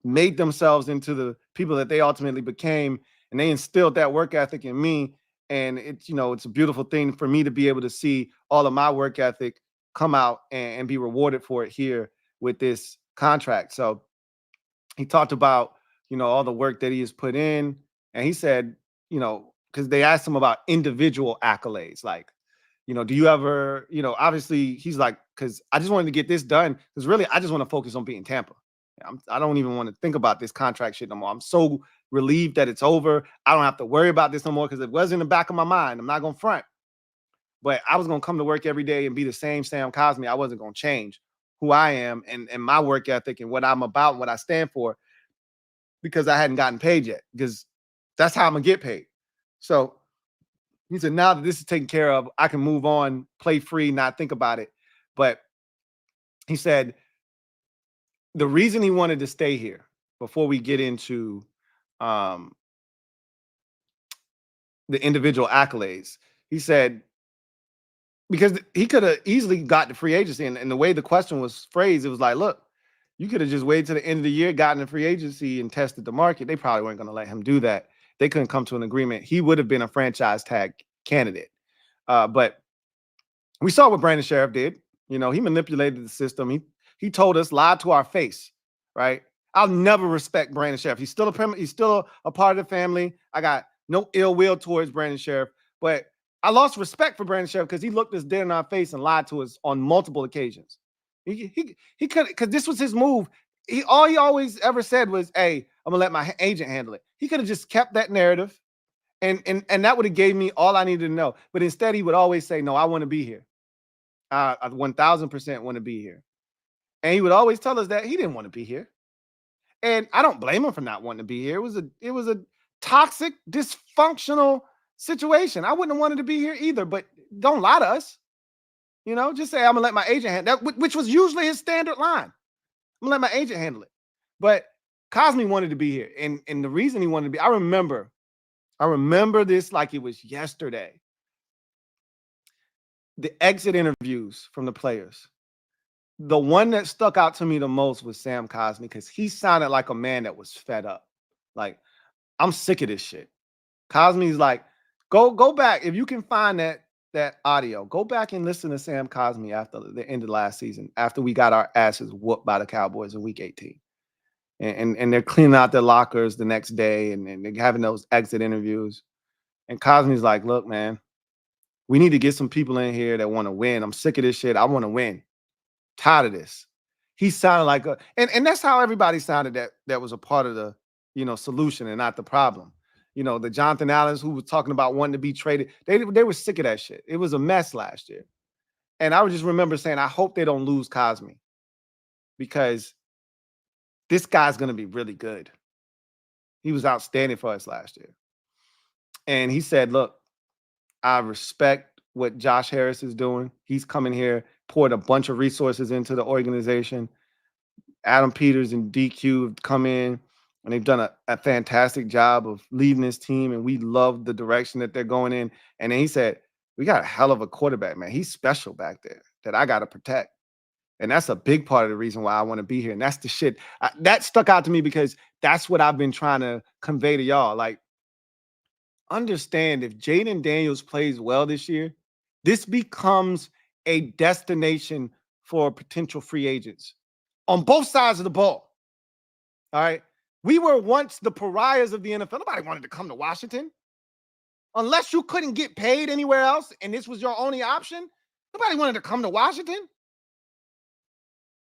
made themselves into the people that they ultimately became, and they instilled that work ethic in me. And it's it's a beautiful thing for me to be able to see all of my work ethic come out and be rewarded for it here with this contract. So he talked about, all the work that he has put in. And he said, because they asked him about individual accolades. Like, do you ever, obviously he's like, because I just wanted to get this done. Because really, I just want to focus on beating Tampa. I don't even want to think about this contract shit no more. I'm so relieved that it's over. I don't have to worry about this no more because it was in the back of my mind. I'm not going to front. But I was going to come to work every day and be the same Sam Cosmi. I wasn't going to change who I am and my work ethic and what I'm about and what I stand for because I hadn't gotten paid yet, because that's how I'm going to get paid. So he said, now that this is taken care of, I can move on, play free, not think about it. But he said the reason he wanted to stay here, before we get into the individual accolades, he said, because he could have easily got the free agency. And the way the question was phrased, it was like, look, you could have just waited to the end of the year, gotten the free agency and tested the market. They probably weren't going to let him do that. They couldn't come to an agreement. He would have been a franchise tag candidate. But we saw what Brandon Sheriff did. He manipulated the system. He told us, lied to our face, right? I'll never respect Brandon Sheriff. He's still a part of the family. I got no ill will towards Brandon Sheriff, but I lost respect for Brandon Sheriff because he looked us dead in our face and lied to us on multiple occasions. He could, because this was his move. All he always ever said was, "Hey, I'm gonna let my agent handle it." He could have just kept that narrative, and that would have gave me all I needed to know. But instead, he would always say, "No, I want to be here. I 1000% want to be here." And he would always tell us that he didn't want to be here. And I don't blame him for not wanting to be here. It was a toxic, dysfunctional situation. I wouldn't have wanted to be here either, but don't lie to us. Just say, I'm gonna let my agent handle that, which was usually his standard line. I'm gonna let my agent handle it. But Cosmi wanted to be here. And the reason he wanted to be, I remember this like it was yesterday. The exit interviews from the players. The one that stuck out to me the most was Sam Cosmi, because he sounded like a man that was fed up. Like, I'm sick of this shit. Cosmi's like, go back. If you can find that audio, go back and listen to Sam Cosmi after the end of last season, after we got our asses whooped by the Cowboys in week 18. And they're cleaning out their lockers the next day and they're having those exit interviews. And Cosmi's like, look, man, We need to get some people in here that want to win. I'm sick of this shit. I want to win. Tired of this. He sounded like a, and that's how everybody sounded that was a part of the, solution and not the problem. The Jonathan Allens who was talking about wanting to be traded, they were sick of that shit. It was a mess last year. And I would just remember saying, I hope they don't lose Cosmi because this guy's going to be really good. He was outstanding for us last year. And he said, look, I respect what Josh Harris is doing. He's coming here, poured a bunch of resources into the organization. Adam Peters and DQ have come in, and they've done a fantastic job of leading this team, and we love the direction that they're going in. And then he said, we got a hell of a quarterback, man. He's special back there that I got to protect. And that's a big part of the reason why I want to be here. And that's the shit. That stuck out to me because that's what I've been trying to convey to y'all. Like, understand if Jayden Daniels plays well this year, this becomes a destination for potential free agents on both sides of the ball. All right. We were once the pariahs of the NFL. Nobody wanted to come to Washington. Unless you couldn't get paid anywhere else and this was your only option, nobody wanted to come to Washington.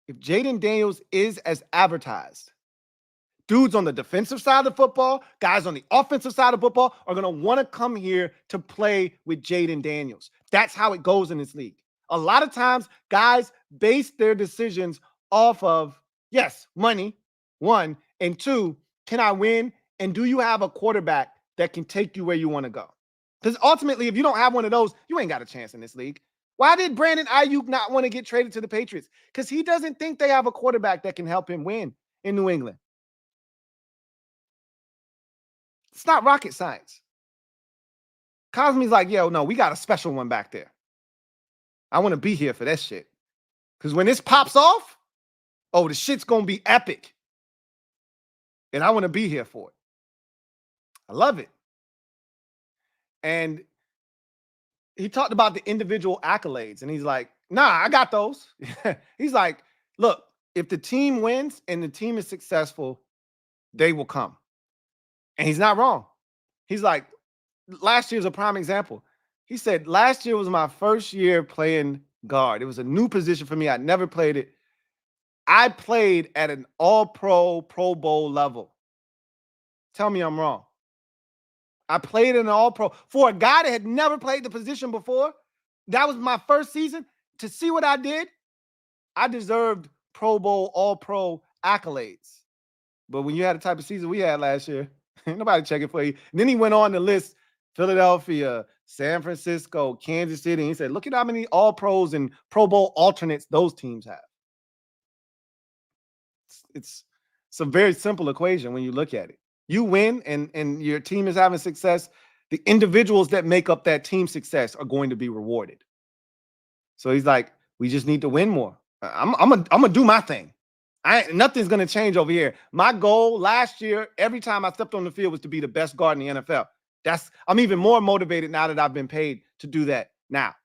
If Jayden Daniels is as advertised, dudes on the defensive side of the football, guys on the offensive side of football are going to want to come here to play with Jayden Daniels. That's how it goes in this league. A lot of times, guys base their decisions off of, yes, money, one, and two, can I win? And do you have a quarterback that can take you where you want to go? Because ultimately, if you don't have one of those, you ain't got a chance in this league. Why did Brandon Ayuk not want to get traded to the Patriots? Because he doesn't think they have a quarterback that can help him win in New England. It's not rocket science. Cosmi's like, yo, no, we got a special one back there. I want to be here for that shit. Because when this pops off, oh, the shit's going to be epic. And I want to be here for it. I love it. And he talked about the individual accolades. And he's like, nah, I got those. He's like, look, if the team wins and the team is successful, they will come. And he's not wrong. He's like, last year's a prime example. He said, last year was my first year playing guard. It was a new position for me. I'd never played it. I played at an all-pro, Pro Bowl level. Tell me I'm wrong. I played in an all-pro. For a guy that had never played the position before, that was my first season. To see what I did, I deserved Pro Bowl, all-pro accolades. But when you had the type of season we had last year, nobody checking for you. And then he went on to list Philadelphia, San Francisco, Kansas City. And he said, look at how many all-pros and Pro Bowl alternates those teams have. It's a very simple equation when you look at it. You win and your team is having success. The individuals that make up that team success are going to be rewarded. So he's like, we just need to win more. I'm gonna do my thing. Nothing's gonna change over here. My goal last year, every time I stepped on the field, was to be the best guard in the NFL. I'm even more motivated now that I've been paid to do that now.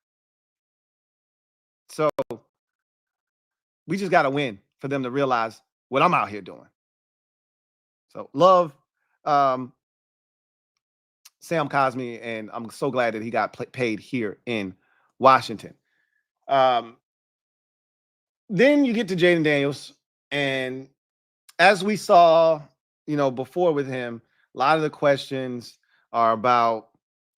So we just got to win for them to realize what I'm out here doing. So love Sam Cosmi, and I'm so glad that he got paid here in Washington. Then you get to Jayden Daniels, and as we saw, before with him, a lot of the questions are about,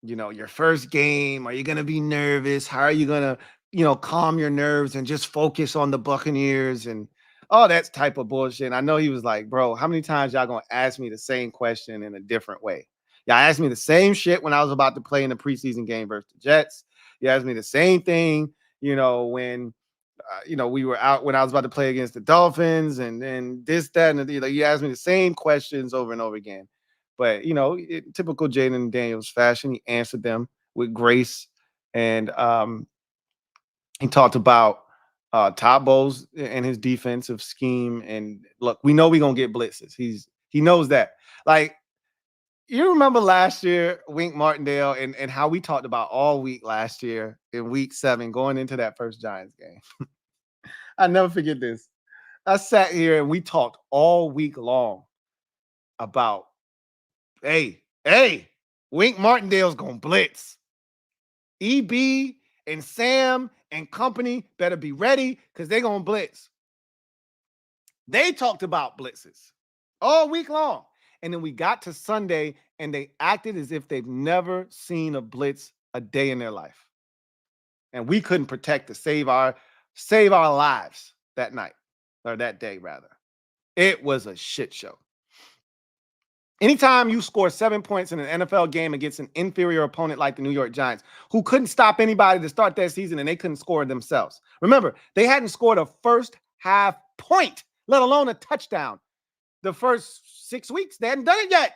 your first game. Are you going to be nervous? How are you going to, calm your nerves and just focus on the Buccaneers and all that type of bullshit? And I know he was like, bro, how many times y'all going to ask me the same question in a different way? Y'all asked me the same shit when I was about to play in the preseason game versus the Jets. You asked me the same thing, when we were out, when I was about to play against the Dolphins and this, that, and you asked me the same questions over and over again. But, typical Jayden Daniels fashion, he answered them with grace. And he talked about Todd Bowles and his defensive scheme. And look, we know we're going to get blitzes. He knows that. Like, you remember last year, Wink Martindale, and how we talked about all week last year in week 7 going into that first Giants game. I never forget this. I sat here and we talked all week long about, hey, Wink Martindale's going to blitz. EB and Sam and company better be ready because they're going to blitz. They talked about blitzes all week long. And then we got to Sunday and they acted as if they've never seen a blitz a day in their life. And we couldn't protect to save our lives that night, or that day rather. It was a shit show. Anytime you score 7 points in an NFL game against an inferior opponent like the New York Giants, who couldn't stop anybody to start that season and they couldn't score themselves. Remember, they hadn't scored a first half point, let alone a touchdown. The first 6 weeks, they hadn't done it yet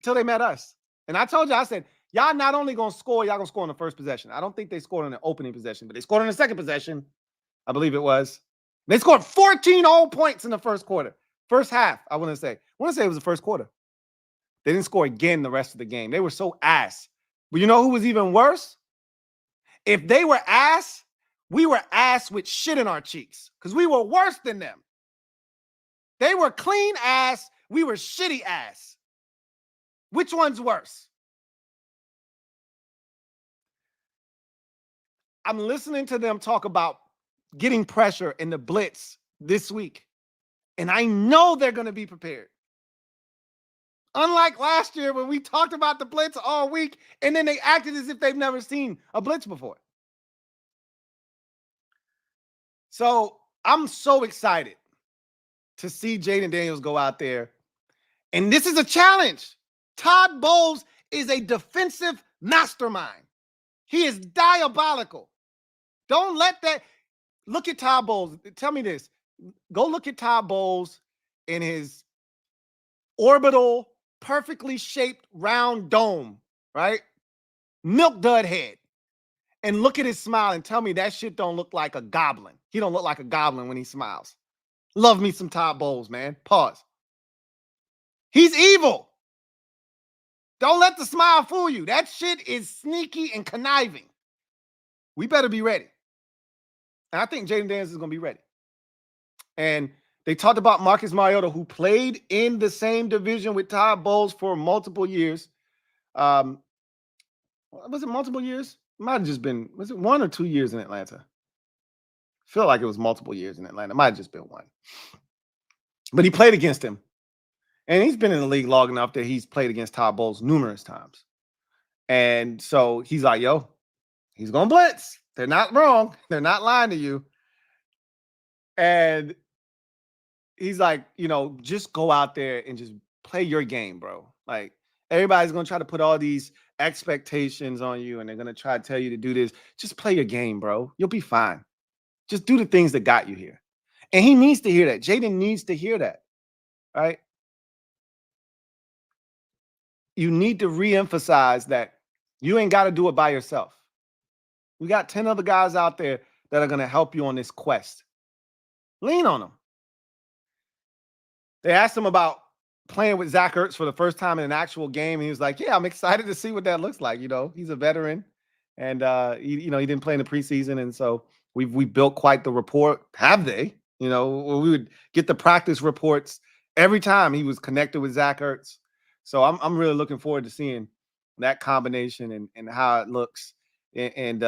until they met us. And I told you, I said, y'all not only going to score, y'all going to score on the first possession. I don't think they scored on the opening possession, but they scored on the second possession. I believe it was. They scored 14 whole points in the first quarter. First half, I want to say. It was the first quarter. They didn't score again the rest of the game. They were so ass. But you know who was even worse? If they were ass, we were ass with shit in our cheeks because we were worse than them. They were clean ass. We were shitty ass. Which one's worse? I'm listening to them talk about getting pressure in the blitz this week. And I know they're going to be prepared. Unlike last year when we talked about the blitz all week and then they acted as if they've never seen a blitz before. So I'm so excited to see Jayden Daniels go out there. And this is a challenge. Todd Bowles is a defensive mastermind. He is diabolical. Don't let that. Look at Todd Bowles. Tell me this. Go look at Todd Bowles in his orbital, perfectly shaped round dome, right? Milk dud head. And look at his smile and tell me that shit don't look like a goblin. He don't look like a goblin when he smiles. Love me some Todd Bowles, man. Pause. He's evil. Don't let the smile fool you. That shit is sneaky and conniving. We better be ready. And I think Jayden Daniels is going to be ready. And they talked about Marcus Mariota, who played in the same division with Todd Bowles for multiple years. Was it multiple years? It might have just been, was it 1 or 2 years in Atlanta? I feel like it was multiple years in Atlanta. It might have just been 1. But he played against him. And he's been in the league long enough that he's played against Todd Bowles numerous times. And so he's like, yo, he's going to blitz. They're not wrong. They're not lying to you. And he's like, you know, just go out there and just play your game, bro. Like, everybody's going to try to put all these expectations on you and they're going to try to tell you to do this. Just play your game, bro. You'll be fine. Just do the things that got you here. And he needs to hear that. Jayden needs to hear that, right? You need to reemphasize that you ain't got to do it by yourself. We got 10 other guys out there that are going to help you on this quest. Lean on them. They asked him about playing with Zach Ertz for the first time in an actual game. And he was like, yeah, I'm excited to see what that looks like. You know, he's a veteran and, he didn't play in the preseason. And so we built quite the rapport. Have they? You know, we would get the practice reports every time he was connected with Zach Ertz. So I'm really looking forward to seeing that combination and how it looks and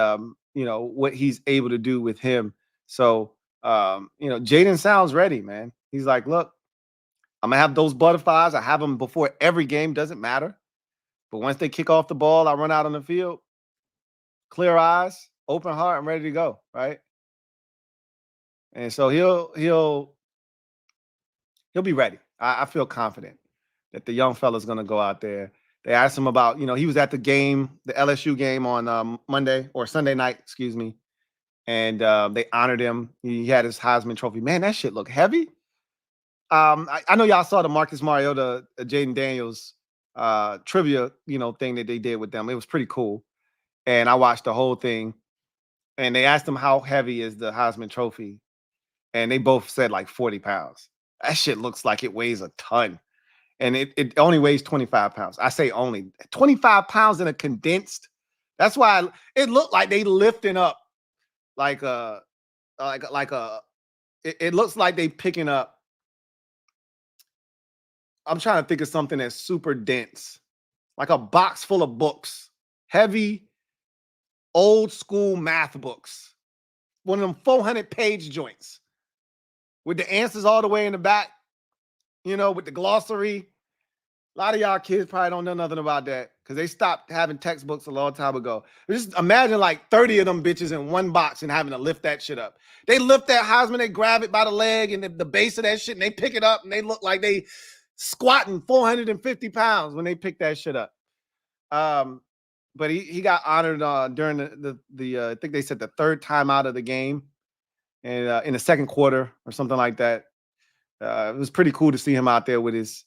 what he's able to do with him. So, Jayden sounds ready, man. He's like, look, I'm going to have those butterflies. I have them before every game. Doesn't matter. But once they kick off the ball, I run out on the field, clear eyes, open heart, I'm ready to go, right? And so he'll be ready. I feel confident that the young fella's going to go out there. They asked him about, he was at the game, the LSU game on Monday or Sunday night, excuse me. And they honored him. He had his Heisman Trophy. Man, that shit looked heavy. I know y'all saw the Marcus Mariota, Jayden Daniels trivia, thing that they did with them. It was pretty cool. And I watched the whole thing. And they asked him how heavy is the Heisman Trophy. And they both said like 40 pounds. That shit looks like it weighs a ton. And it only weighs 25 pounds. I say only 25 pounds in a condensed. That's why it looked like they lifting up it looks like they picking up. I'm trying to think of something that's super dense, like a box full of books, heavy, old school math books, one of them 400-page joints with the answers all the way in the back, you know, with the glossary. A lot of y'all kids probably don't know nothing about that because they stopped having textbooks a long time ago. Just imagine like 30 of them bitches in one box and having to lift that shit up. They lift that Heisman, they grab it by the leg and the base of that shit, and they pick it up and they look like they squatting 450 pounds when they pick that shit up. But he got honored during the I think they said the third time out of the game, and in the second quarter or something like that. It was pretty cool to see him out there with his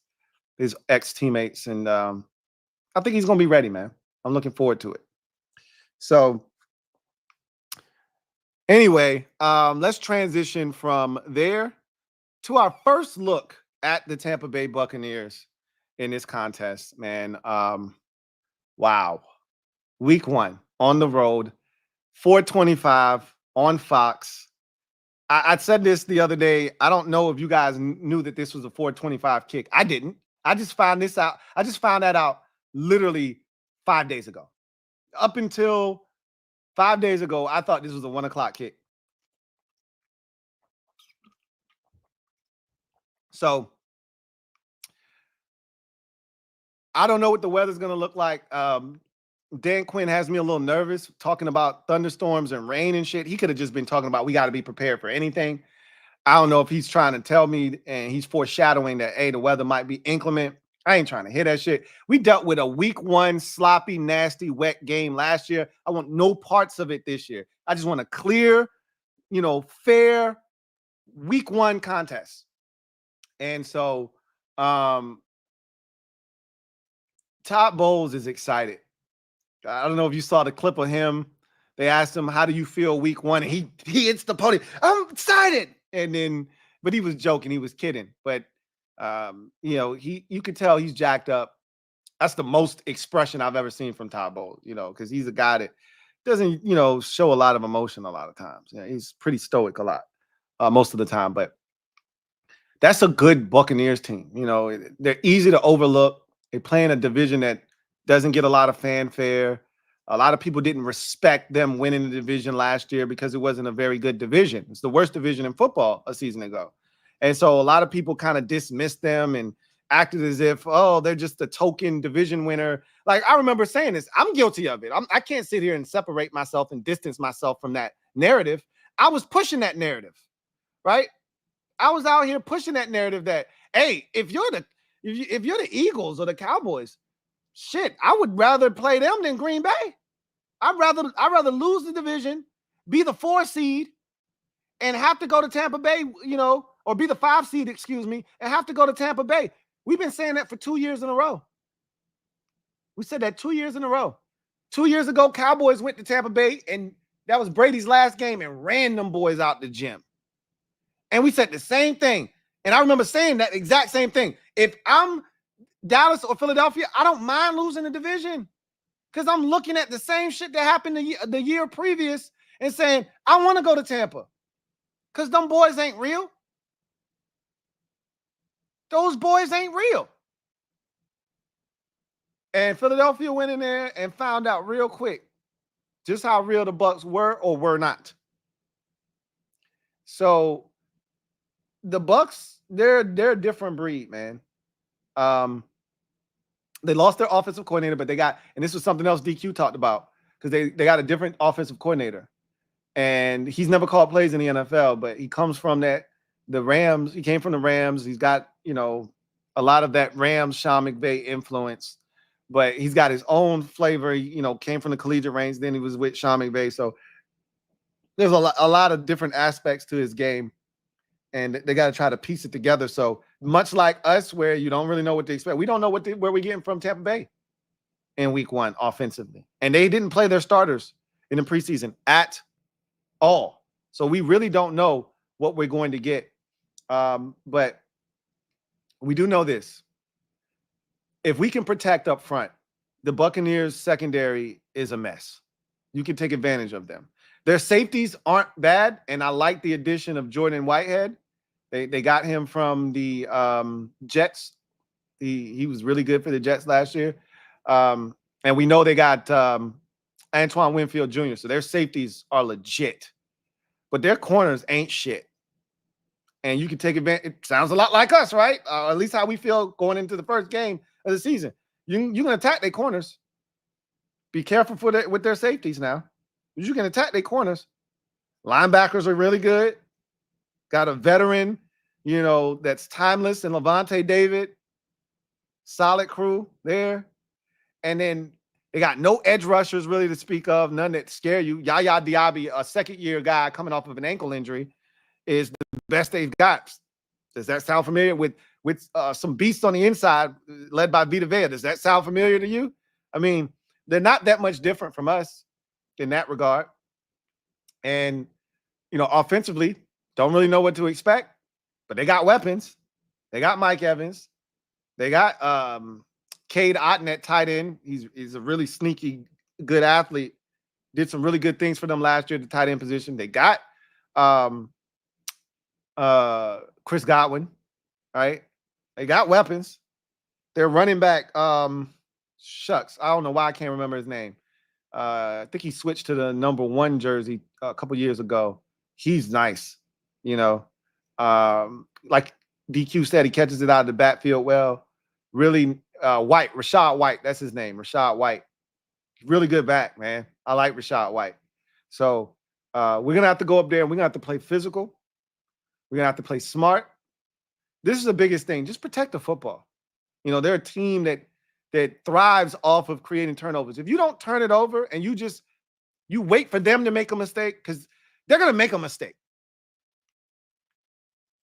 ex-teammates, and I think he's gonna be ready, man. I'm looking forward to it. So anyway, let's transition from there to our first look at the Tampa Bay Buccaneers in this contest, man. Wow. Week 1 on the road, 425 on Fox. I said this the other day. I don't know if you guys knew that this was a 425 kick. I didn't. I just found this out. I just found that out literally 5 days ago. Up until 5 days ago, I thought this was a 1 o'clock kick. So I don't know what the weather's going to look like. Dan Quinn has me a little nervous talking about thunderstorms and rain and shit. He could have just been talking about we got to be prepared for anything. I don't know if he's trying to tell me and he's foreshadowing that, hey, the weather might be inclement. I ain't trying to hear that shit. We dealt with a week 1 sloppy, nasty, wet game last year. I want no parts of it this year. I just want a clear, you know, fair week 1 contest. And so Todd Bowles is excited. I don't know if you saw the clip of him. They asked him, how do you feel week 1? And he hits the podium. I'm excited. And then, but he was joking. He was kidding. But, you know, you could tell he's jacked up. That's the most expression I've ever seen from Todd Bowles, you know, because he's a guy that doesn't, you know, show a lot of emotion a lot of times. You know, he's pretty stoic a lot, most of the time. But that's a good Buccaneers team. You know, they're easy to overlook. They play in a division that doesn't get a lot of fanfare. A lot of people didn't respect them winning the division last year because it wasn't a very good division. It's the worst division in football a season ago. And so a lot of people kind of dismissed them and acted as if, oh, they're just a token division winner. Like, I remember saying this. I'm guilty of it. I can't sit here and separate myself and distance myself from that narrative. I was pushing that narrative, right? I was out here pushing that narrative that, hey, if you're the Eagles or the Cowboys, shit, I would rather play them than Green Bay. I'd rather lose the division, be the 4 seed, and have to go to Tampa Bay, you know, or be the 5 seed, excuse me, and have to go to Tampa Bay. We've been saying that for 2 years in a row. We said that 2 years in a row. 2 years ago, Cowboys went to Tampa Bay, and that was Brady's last game, and ran them boys out the gym. And we said the same thing. And I remember saying that exact same thing. If I'm Dallas or Philadelphia, I don't mind losing the division because I'm looking at the same shit that happened the year previous and saying, I want to go to Tampa because them boys ain't real. Those boys ain't real. And Philadelphia went in there and found out real quick just how real the Bucs were or were not. So the Bucs, they're a different breed, man. They lost their offensive coordinator, but they got, and this was something else DQ talked about, because they got a different offensive coordinator. And he's never called plays in the NFL, but he comes from the Rams. He came from the Rams. He's got, you know, a lot of that Rams, Sean McVay influence, but he's got his own flavor. He, you know, came from the collegiate range. Then he was with Sean McVay. So there's a lot of different aspects to his game, and they got to try to piece it together. So much like us, where you don't really know what to expect, we don't know where we're getting from Tampa Bay in week 1 offensively. And they didn't play their starters in the preseason at all. So we really don't know what we're going to get. But we do know this. If we can protect up front, the Buccaneers secondary is a mess. You can take advantage of them. Their safeties aren't bad, and I like the addition of Jordan Whitehead. They got him from the Jets. He was really good for the Jets last year. And we know they got Antoine Winfield Jr. So their safeties are legit, but their corners ain't shit. And you can take advantage. It sounds a lot like us, right? At least how we feel going into the first game of the season. You can attack their corners. Be careful with their safeties now. You can attack their corners. Linebackers are really good. Got a veteran, that's timeless, and Levante David. Solid crew there. And then they got no edge rushers really to speak of, none that scare you. Yaya Diaby, a second-year guy coming off of an ankle injury, is the best they've got. Does that sound familiar with some beasts on the inside led by Vita Vea? Does that sound familiar to you? I mean, they're not that much different from us in that regard. And, offensively, don't really know what to expect, but they got weapons. They got Mike Evans. They got Cade Otton at tight end. He's a really sneaky, good athlete. Did some really good things for them last year at the tight end position. They got Chris Godwin, right? They got weapons. Their running back, shucks, I don't know why I can't remember his name. I think he switched to the number 1 jersey a couple years ago. He's nice, like DQ said, he catches it out of the backfield well. Really, Rashad White, that's his name, Rashad White. Really good back, man. I like Rashad White. So we're going to have to go up there and we're going to have to play physical. We're going to have to play smart. This is the biggest thing. Just protect the football. They're a team that thrives off of creating turnovers. If you don't turn it over and you wait for them to make a mistake, because they're going to make a mistake,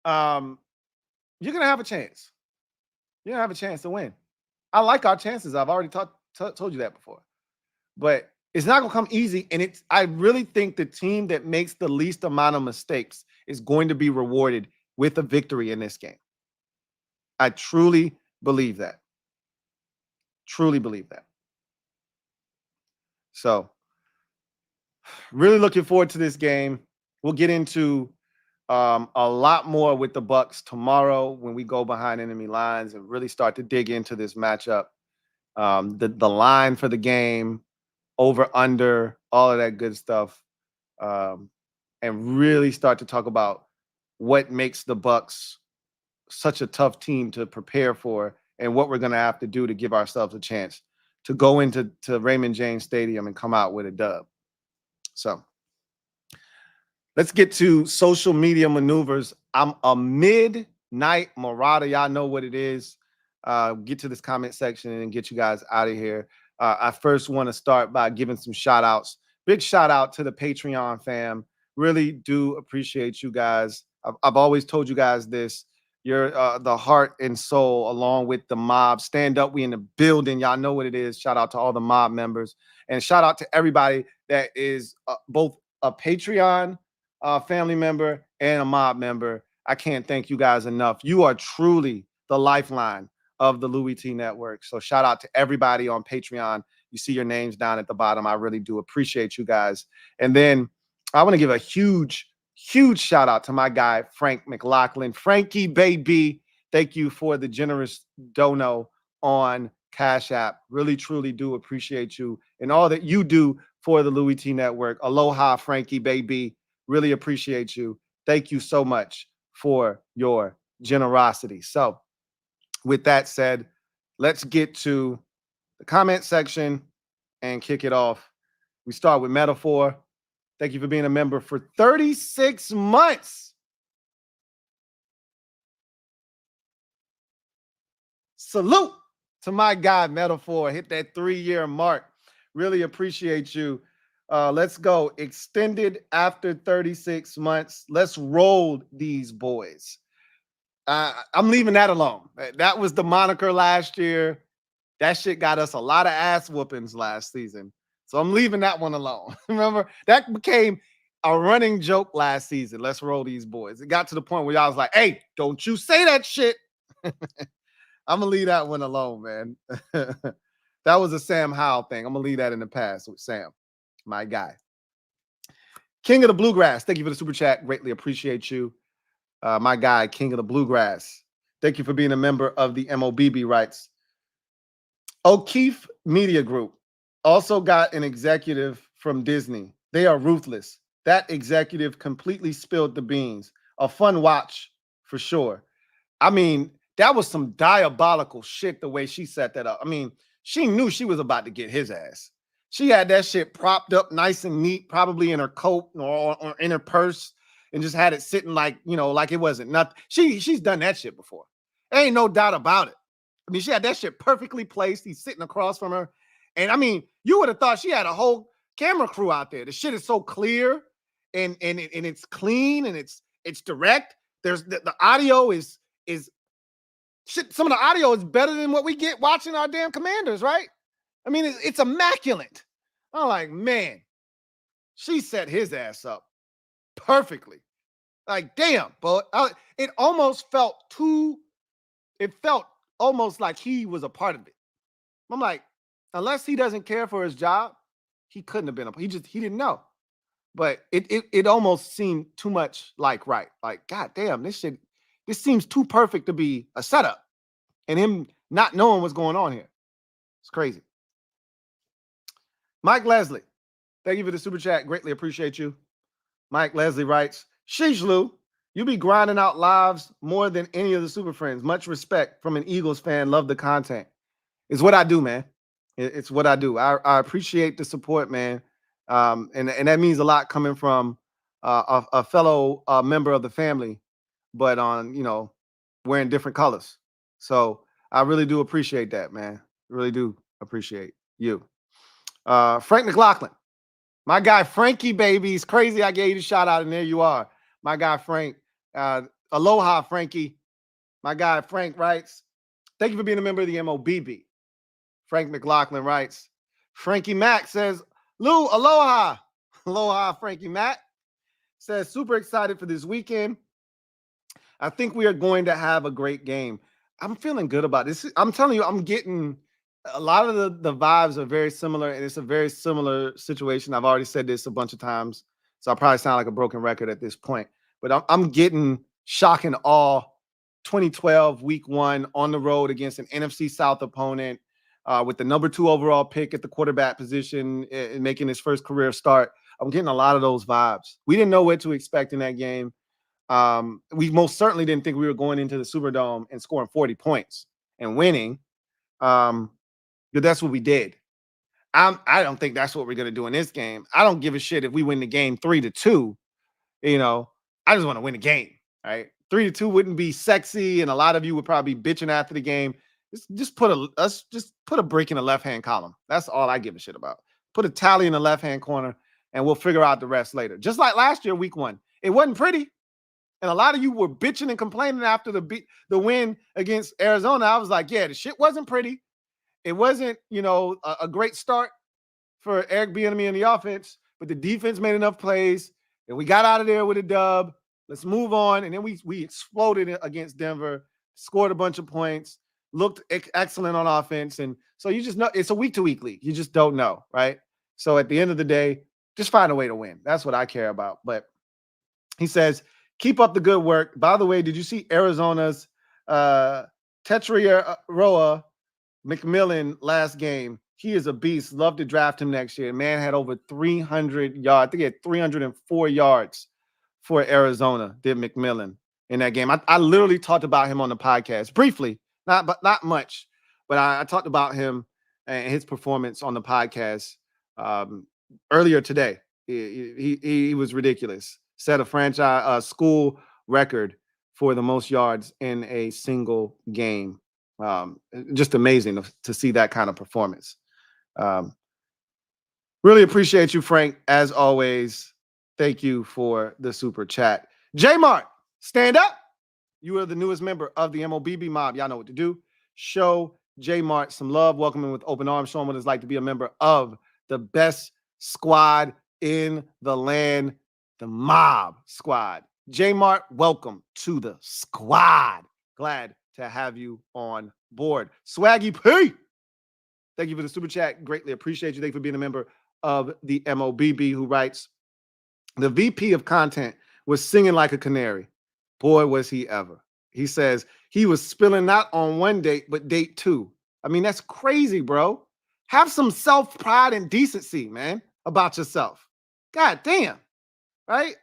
you're going to have a chance. You're going to have a chance to win. I like our chances. I've already told you that before. But it's not going to come easy. And I really think the team that makes the least amount of mistakes is going to be rewarded with a victory in this game. I truly believe that. Truly believe that. So, really looking forward to this game. We'll get into a lot more with the Bucs tomorrow when we go behind enemy lines and really start to dig into this matchup. The line for the game, over, under, all of that good stuff, and really start to talk about what makes the Bucs such a tough team to prepare for and what we're going to have to do to give ourselves a chance to go into Raymond James Stadium and come out with a dub. So let's get to social media maneuvers. I'm a midnight marauder. Y'all know what it is. Get to this comment section and get you guys out of here. I first want to start by giving some shout outs. Big shout out to the Patreon fam. Really do appreciate you guys. I've always told you guys this. You're the heart and soul along with the mob. Stand up. We in the building. Y'all know what it is. Shout out to all the mob members. And shout out to everybody that is both a Patreon family member and a mob member. I can't thank you guys enough. You are truly the lifeline of the Louie T Network. So shout out to everybody on Patreon. You see your names down at the bottom. I really do appreciate you guys. And then I want to give a huge shout out to my guy, Frank McLaughlin. Frankie, baby, thank you for the generous dono on Cash App. Really, truly do appreciate you and all that you do for the Louie T Network. Aloha, Frankie, baby. Really appreciate you. Thank you so much for your generosity. So with that said, let's get to the comment section and kick it off. We start with Metaphor. Thank you for being a member for 36 months. Salute to my guy, Metaphor. Hit that 3-year mark. Really appreciate you. Let's go. Extended after 36 months. Let's roll these boys. I'm leaving that alone. That was the moniker last year. That shit got us a lot of ass whoopings last season. So I'm leaving that one alone. Remember, that became a running joke last season. Let's roll these boys. It got to the point where y'all was like, hey, don't you say that shit. I'm going to leave that one alone, man. That was a Sam Howell thing. I'm going to leave that in the past with Sam, my guy. King of the Bluegrass. Thank you for the super chat. Greatly appreciate you. My guy, King of the Bluegrass. Thank you for being a member of the MOBB rights. O'Keefe Media Group. Also got an executive from Disney. They are ruthless. That executive completely spilled the beans. A fun watch for sure. I mean, that was some diabolical shit the way she set that up. I mean, she knew she was about to get his ass. She had that shit propped up nice and neat, probably in her coat or in her purse, and just had it sitting like, you know, like it wasn't nothing. She's done that shit before. Ain't no doubt about it. I mean, she had that shit perfectly placed. He's sitting across from her. And I mean, you would have thought she had a whole camera crew out there. The shit is so clear and it's clean and it's direct. There's the audio is shit. Some of the audio is better than what we get watching our damn Commanders, right? I mean, it's immaculate. I'm like, man, she set his ass up perfectly. Like, damn, but it almost felt almost like he was a part of it. I'm like, unless he doesn't care for his job, he couldn't have been he didn't know. But it almost seemed too much like right. Like, god damn, this seems too perfect to be a setup. And him not knowing what's going on here. It's crazy. Mike Leslie, thank you for the super chat. Greatly appreciate you. Mike Leslie writes, sheesh, Lou, you be grinding out lives more than any of the super friends. Much respect from an Eagles fan. Love the content. It's what I do, man. It's what I do. I appreciate the support, man. And that means a lot coming from a fellow member of the family, but on, you know, wearing different colors. So I really do appreciate that, man. Really do appreciate you. Frank McLaughlin, my guy Frankie, baby. It's crazy I gave you the shout out, and there you are. My guy Frank. Aloha, Frankie. My guy Frank writes, thank you for being a member of the MOBB. Frank McLaughlin writes, Frankie Mack says, Lou, aloha. Aloha, Frankie Mack. Says, super excited for this weekend. I think we are going to have a great game. I'm feeling good about this. I'm telling you, I'm getting a lot of the vibes are very similar, and it's a very similar situation. I've already said this a bunch of times, so I probably sound like a broken record at this point. But I'm getting shock and awe. 2012 week 1 on the road against an NFC South opponent with the number 2 overall pick at the quarterback position and making his first career start. I'm getting a lot of those vibes. We didn't know what to expect in that game. We most certainly didn't think we were going into the Superdome and scoring 40 points and winning. But that's what we did. I don't think that's what we're going to do in this game. I don't give a shit if we win the game 3-2. You know, I just want to win the game, right? 3-2 wouldn't be sexy, and a lot of you would probably be bitching after the game. Just put a break in the left-hand column. That's all I give a shit about. Put a tally in the left-hand corner, and we'll figure out the rest later. Just like last year, week 1. It wasn't pretty. And a lot of you were bitching and complaining after the win against Arizona. I was like, yeah, the shit wasn't pretty. It wasn't, you know, a great start for Eric Bieniemy in the offense, but the defense made enough plays, and we got out of there with a dub. Let's move on. And then we exploded against Denver, scored a bunch of points, looked excellent on offense. And so you just know it's a week-to-week league. You just don't know, right? So at the end of the day, just find a way to win. That's what I care about. But he says, keep up the good work. By the way, did you see Arizona's Tetrairoa McMillan last game? He is a beast. Love to draft him next year. Man had over 300 yards. I think he had 304 yards for Arizona, did McMillan in that game. I literally talked about him on the podcast briefly, not much, but I talked about him and his performance on the podcast earlier today. He was ridiculous. Set a franchise school record for the most yards in a single game. Just amazing to see that kind of performance. Really appreciate you, Frank, as always. Thank you for the super chat. J-Mart, stand up. You are the newest member of the MOBB mob. Y'all know what to do. Show J-Mart some love. Welcome him with open arms. Show him what it's like to be a member of the best squad in the land, the Mob Squad. J-Mart, welcome to the squad. Glad to have you on board. Swaggy P, thank you for the super chat. Greatly appreciate you. Thank you for being a member of the MOBB, who writes, the VP of content was singing like a canary. Boy, was he ever. He says he was spilling not on one date, but date 2. I mean, that's crazy, bro. Have some self-pride and decency, man, about yourself. God damn, right?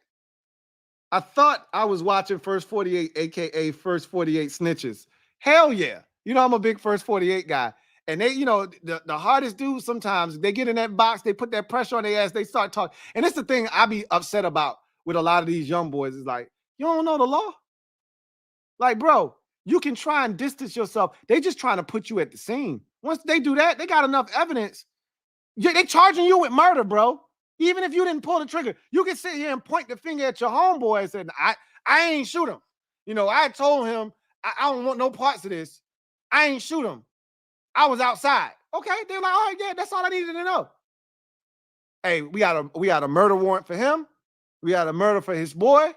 I thought I was watching First 48, aka First 48 Snitches. Hell yeah. You know, I'm a big First 48 guy. And they, you know, the hardest dudes sometimes, they get in that box, they put that pressure on their ass, they start talking. And it's the thing I be upset about with a lot of these young boys is like, you don't know the law? Like, bro, you can try and distance yourself. They just trying to put you at the scene. Once they do that, they got enough evidence. They charging you with murder, bro. Even if you didn't pull the trigger, you can sit here and point the finger at your homeboy and say, I ain't shoot him. You know, I told him, I don't want no parts of this. I ain't shoot him. I was outside. Okay, they're like, all right, yeah, that's all I needed to know. Hey, we got a murder warrant for him. We got a murder for his boy.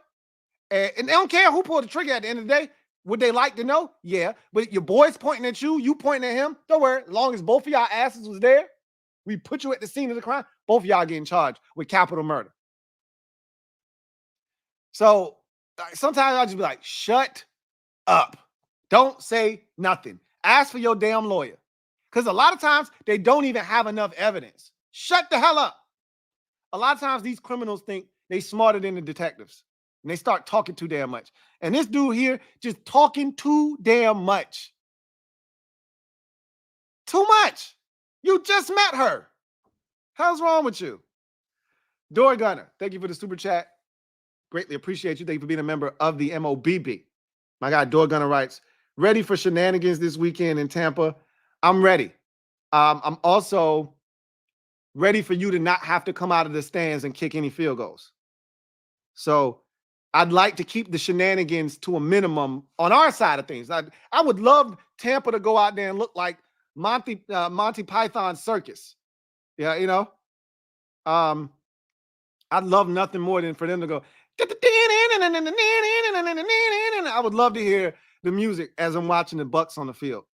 And they don't care who pulled the trigger at the end of the day. Would they like to know? Yeah. But your boy's pointing at you, you pointing at him. Don't worry. As long as both of y'all asses was there, we put you at the scene of the crime. Both of y'all getting charged with capital murder. So sometimes I'll just be like, shut up. Don't say nothing. Ask for your damn lawyer. Because a lot of times they don't even have enough evidence. Shut the hell up. A lot of times these criminals think they smarter than the detectives. And they start talking too damn much. And this dude here just talking too damn much. Too much. You just met her. How's wrong with you? Door Gunner, thank you for the super chat. Greatly appreciate you. Thank you for being a member of the MOBB. My guy Door Gunner writes, ready for shenanigans this weekend in Tampa? I'm ready. I'm also ready for you to not have to come out of the stands and kick any field goals. So I'd like to keep the shenanigans to a minimum on our side of things. I would love Tampa to go out there and look like Monty Python Circus. Yeah, you know. I'd love nothing more than for them to go. I would love to hear the music as I'm watching the Bucs on the field.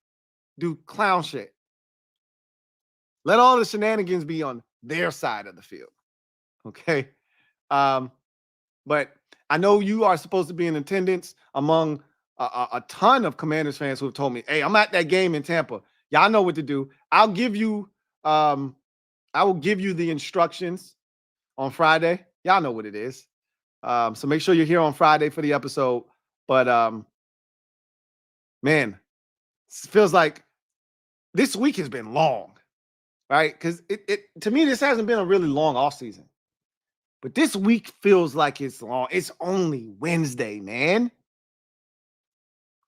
Do clown shit. Let all the shenanigans be on their side of the field. Okay. But I know you are supposed to be in attendance among a ton of Commanders fans who have told me, hey, I'm at that game in Tampa. Y'all know what to do. I will give you the instructions on Friday. Y'all know what it is. So make sure you're here on Friday for the episode. But man, it feels like this week has been long, right? Because it to me, this hasn't been a really long off season. But this week feels like it's long. It's only Wednesday, man.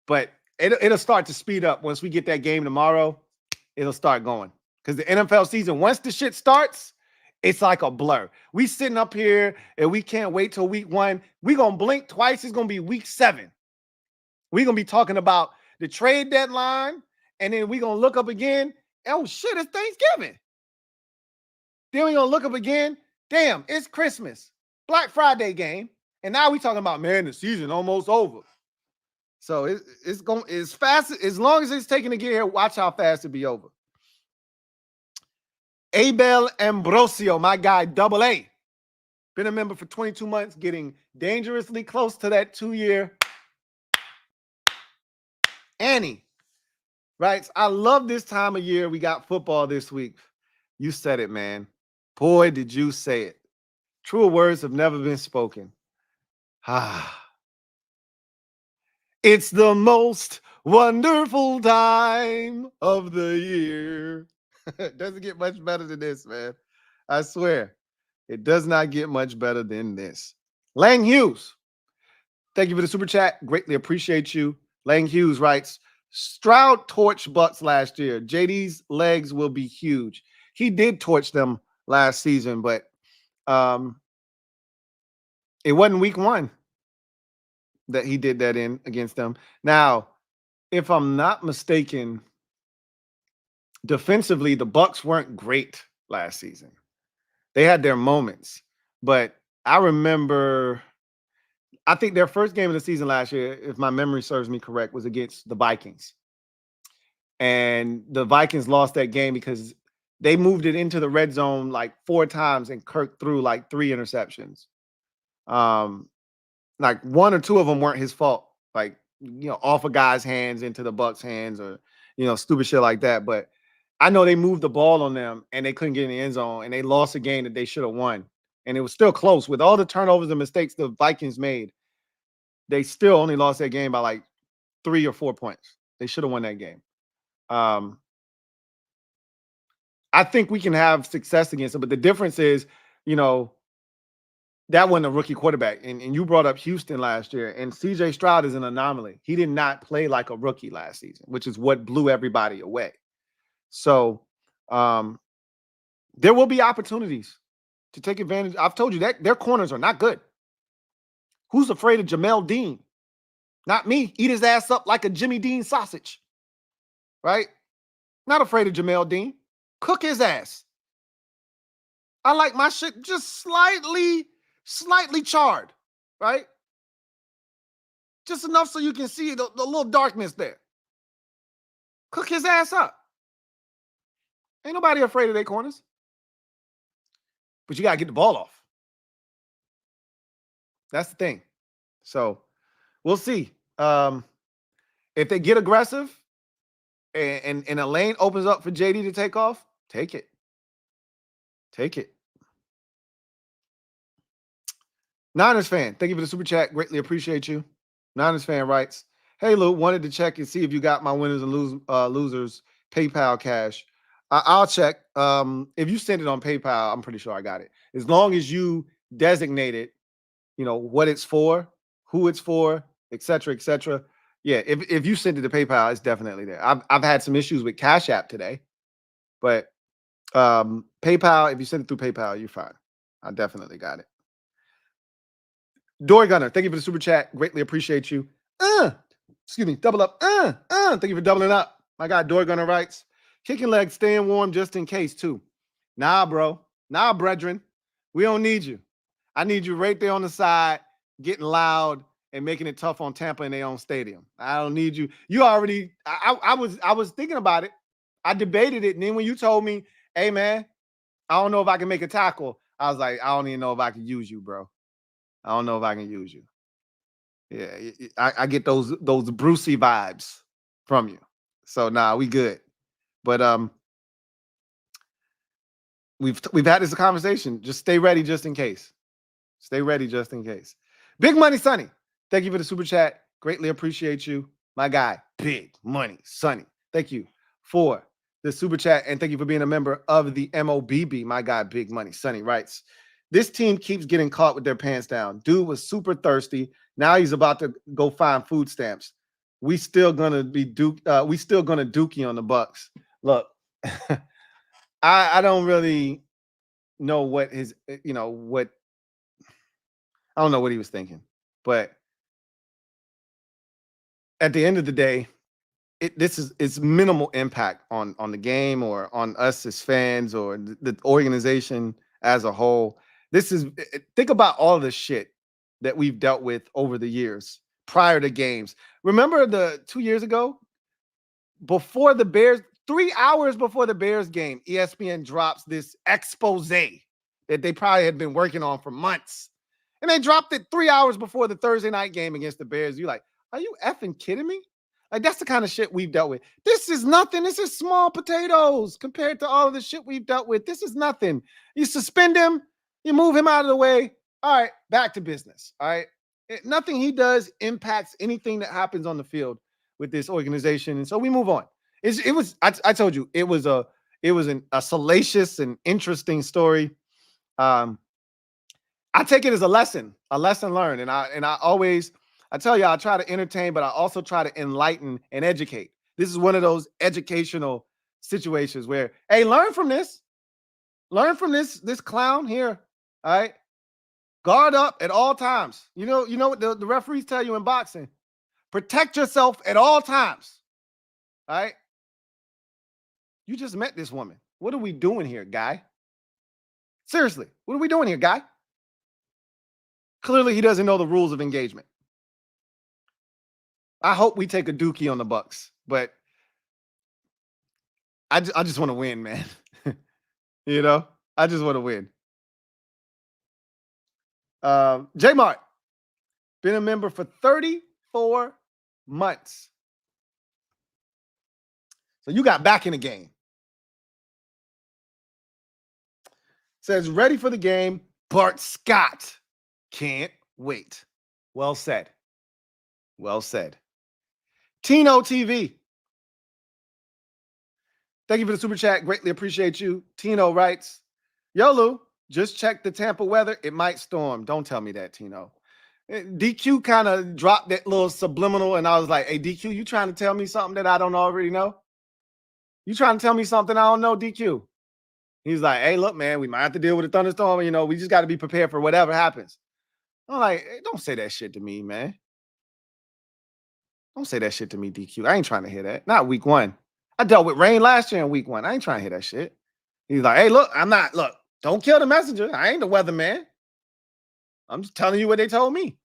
But it'll start to speed up once we get that game tomorrow. It'll start going. Because the NFL season, once the shit starts, it's like a blur. We sitting up here and we can't wait till week 1. We're going to blink twice. It's going to be week 7. We're going to be talking about the trade deadline. And then we're going to look up again. Oh, shit, it's Thanksgiving. Then we're going to look up again. Damn, it's Christmas. Black Friday game. And now we talking about, man, the season almost over. So it's going as fast as long as it's taking to get here, watch how fast it be over. Abel Ambrosio, my guy, Double A. Been a member for 22 months, getting dangerously close to that 2-year. Annie writes, I love this time of year. We got football this week. You said it, man. Boy, did you say it. Truer words have never been spoken. It's the most wonderful time of the year. It doesn't get much better than this, man. I swear. It does not get much better than this. Lang Hughes, thank you for the super chat. Greatly appreciate you. Lang Hughes writes, Stroud torched Bucs last year. JD's legs will be huge. He did torch them last season, but it wasn't week 1 that he did that in against them. Now, if I'm not mistaken, defensively, the Bucs weren't great last season. They had their moments, but I remember, I think their first game of the season last year, if my memory serves me correct, was against the Vikings. And the Vikings lost that game because they moved it into the red zone like 4 times and Kirk threw like 3 interceptions. Like 1 or 2 of them weren't his fault. Like, you know, off a guy's hands into the Bucs' hands or, you know, stupid shit like that. But I know they moved the ball on them and they couldn't get in the end zone and they lost a game that they should have won. And it was still close with all the turnovers and mistakes the Vikings made. They still only lost that game by like 3 or 4 points. They should have won that game. I think we can have success against them, but the difference is, you know, that wasn't a rookie quarterback. And you brought up Houston last year, and CJ Stroud is an anomaly. He did not play like a rookie last season, which is what blew everybody away. So there will be opportunities to take advantage. I've told you that their corners are not good. Who's afraid of Jamel Dean? Not me. Eat his ass up like a Jimmy Dean sausage. Right? Not afraid of Jamel Dean. Cook his ass. I like my shit just slightly charred, right? Just enough so you can see the little darkness there. Cook his ass up. Ain't nobody afraid of their corners. But you got to get the ball off. That's the thing. So we'll see. If they get aggressive and a lane opens up for JD to take off, take it. Take it. Niners fan, thank you for the super chat. Greatly appreciate you. Niners fan writes, hey, Lou, wanted to check and see if you got my winners and losers PayPal cash. I'll check. If you send it on PayPal, I'm pretty sure I got it. As long as you designate it, you know, what it's for, who it's for, et cetera, et cetera. Yeah, if you send it to PayPal, it's definitely there. I've had some issues with CashApp today, but PayPal, if you send it through PayPal, you're fine. I definitely got it. Dory Gunner, thank you for the super chat. Greatly appreciate you. Excuse me, double up. Thank you for doubling up. My guy Dory Gunner writes, kicking legs, staying warm just in case too. Nah, bro. Nah, brethren. We don't need you. I need you right there on the side, getting loud and making it tough on Tampa in their own stadium. I don't need you. You already, I was thinking about it. I debated it. And then when you told me, hey man, I don't know if I can make a tackle, I was like, I don't even know if I can use you, bro. I don't know if I can use you. Yeah, I get those Brucey vibes from you. So nah, we good. But we've had this conversation. Just stay ready just in case. Stay ready just in case. Big Money Sonny, thank you for the super chat. Greatly appreciate you. My guy, Big Money Sonny. Thank you for the super chat, and thank you for being a member of the MOBB. My guy, Big Money Sonny writes, this team keeps getting caught with their pants down. Dude was super thirsty. Now he's about to go find food stamps. We still gonna be we still gonna dookie on the Bucs. Look, I don't really know what his, you know, what, I don't know what he was thinking, but at the end of the day, it's minimal impact on the game or on us as fans or the organization as a whole. Think about all the shit that we've dealt with over the years prior to games. Remember 2 years ago, before the Bears, 3 hours before the Bears game, ESPN drops this expose that they probably had been working on for months. And they dropped it 3 hours before the Thursday night game against the Bears. You're like, are you effing kidding me? Like, that's the kind of shit we've dealt with. This is nothing. This is small potatoes compared to all of the shit we've dealt with. This is nothing. You suspend him, you move him out of the way. All right, back to business. All right. Nothing he does impacts anything that happens on the field with this organization. And so we move on. I told you, it was a salacious and interesting story. I take it as a lesson learned. And I tell you, I try to entertain, but I also try to enlighten and educate. This is one of those educational situations where, hey, learn from this. Learn from this clown here. All right. Guard up at all times. You know what the referees tell you in boxing? Protect yourself at all times. All right. You just met this woman. What are we doing here, guy? Seriously, what are we doing here, guy? Clearly, he doesn't know the rules of engagement. I hope we take a dookie on the Bucs, but I just want to win, man. You know, I just want to win. J Mart, been a member for 34 months. So you got back in the game. Says, ready for the game. Bart Scott. Can't wait. Well said. Well said. Tino TV. Thank you for the super chat. Greatly appreciate you. Tino writes, Yo, Lou, just check the Tampa weather. It might storm. Don't tell me that, Tino. DQ kind of dropped that little subliminal, and I was like, hey, DQ, you trying to tell me something that I don't already know? You trying to tell me something I don't know, DQ? He's like, hey, look, man, we might have to deal with a thunderstorm. You know, we just got to be prepared for whatever happens. I'm like, hey, don't say that shit to me, man. Don't say that shit to me, DQ. I ain't trying to hear that. Not week one. I dealt with rain last year in week one. I ain't trying to hear that shit. He's like, hey, look, don't kill the messenger. I ain't the weatherman. I'm just telling you what they told me.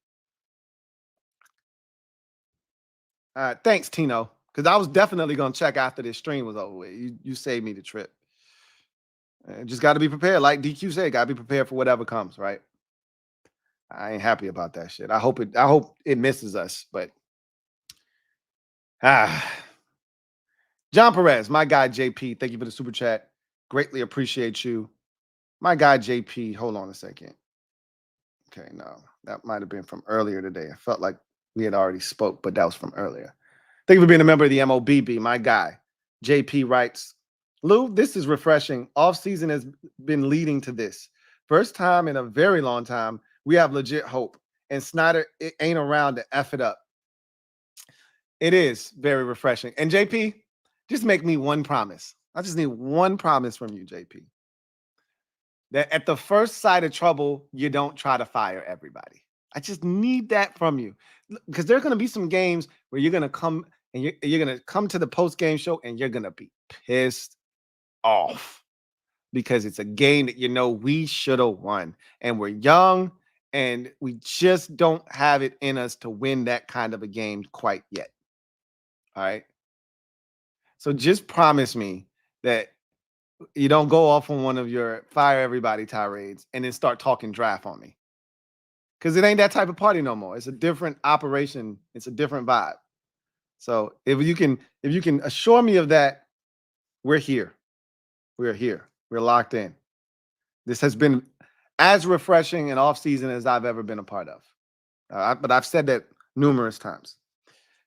All right, thanks, Tino. Because I was definitely going to check after this stream was over with. You saved me the trip. Just got to be prepared. Like DQ said, got to be prepared for whatever comes, right? I ain't happy about that shit. I hope it misses us, but John Perez, my guy JP, thank you for the super chat. Greatly appreciate you. My guy JP, hold on a second. Okay, no, that might have been from earlier today. I felt like we had already spoke, but that was from earlier. Thank you for being a member of the MOBB, my guy. JP writes, Lou, this is refreshing. Off-season has been leading to this. First time in a very long time, we have legit hope. And Snyder ain't around to F it up. It is very refreshing. And JP, just make me one promise. I just need one promise from you, JP. That at the first sight of trouble, you don't try to fire everybody. I just need that from you. Because there are going to be some games where you're going to come and you're going to come to the post-game show and you're going to be pissed off because it's a game that you know we should have won. And we're young and we just don't have it in us to win that kind of a game quite yet. All right. So just promise me that you don't go off on one of your fire everybody tirades and then start talking draft on me. Because it ain't that type of party no more. It's a different operation. It's a different vibe. So if you can assure me of that, we're here. We're here. We're locked in. This has been as refreshing and off-season as I've ever been a part of. But I've said that numerous times.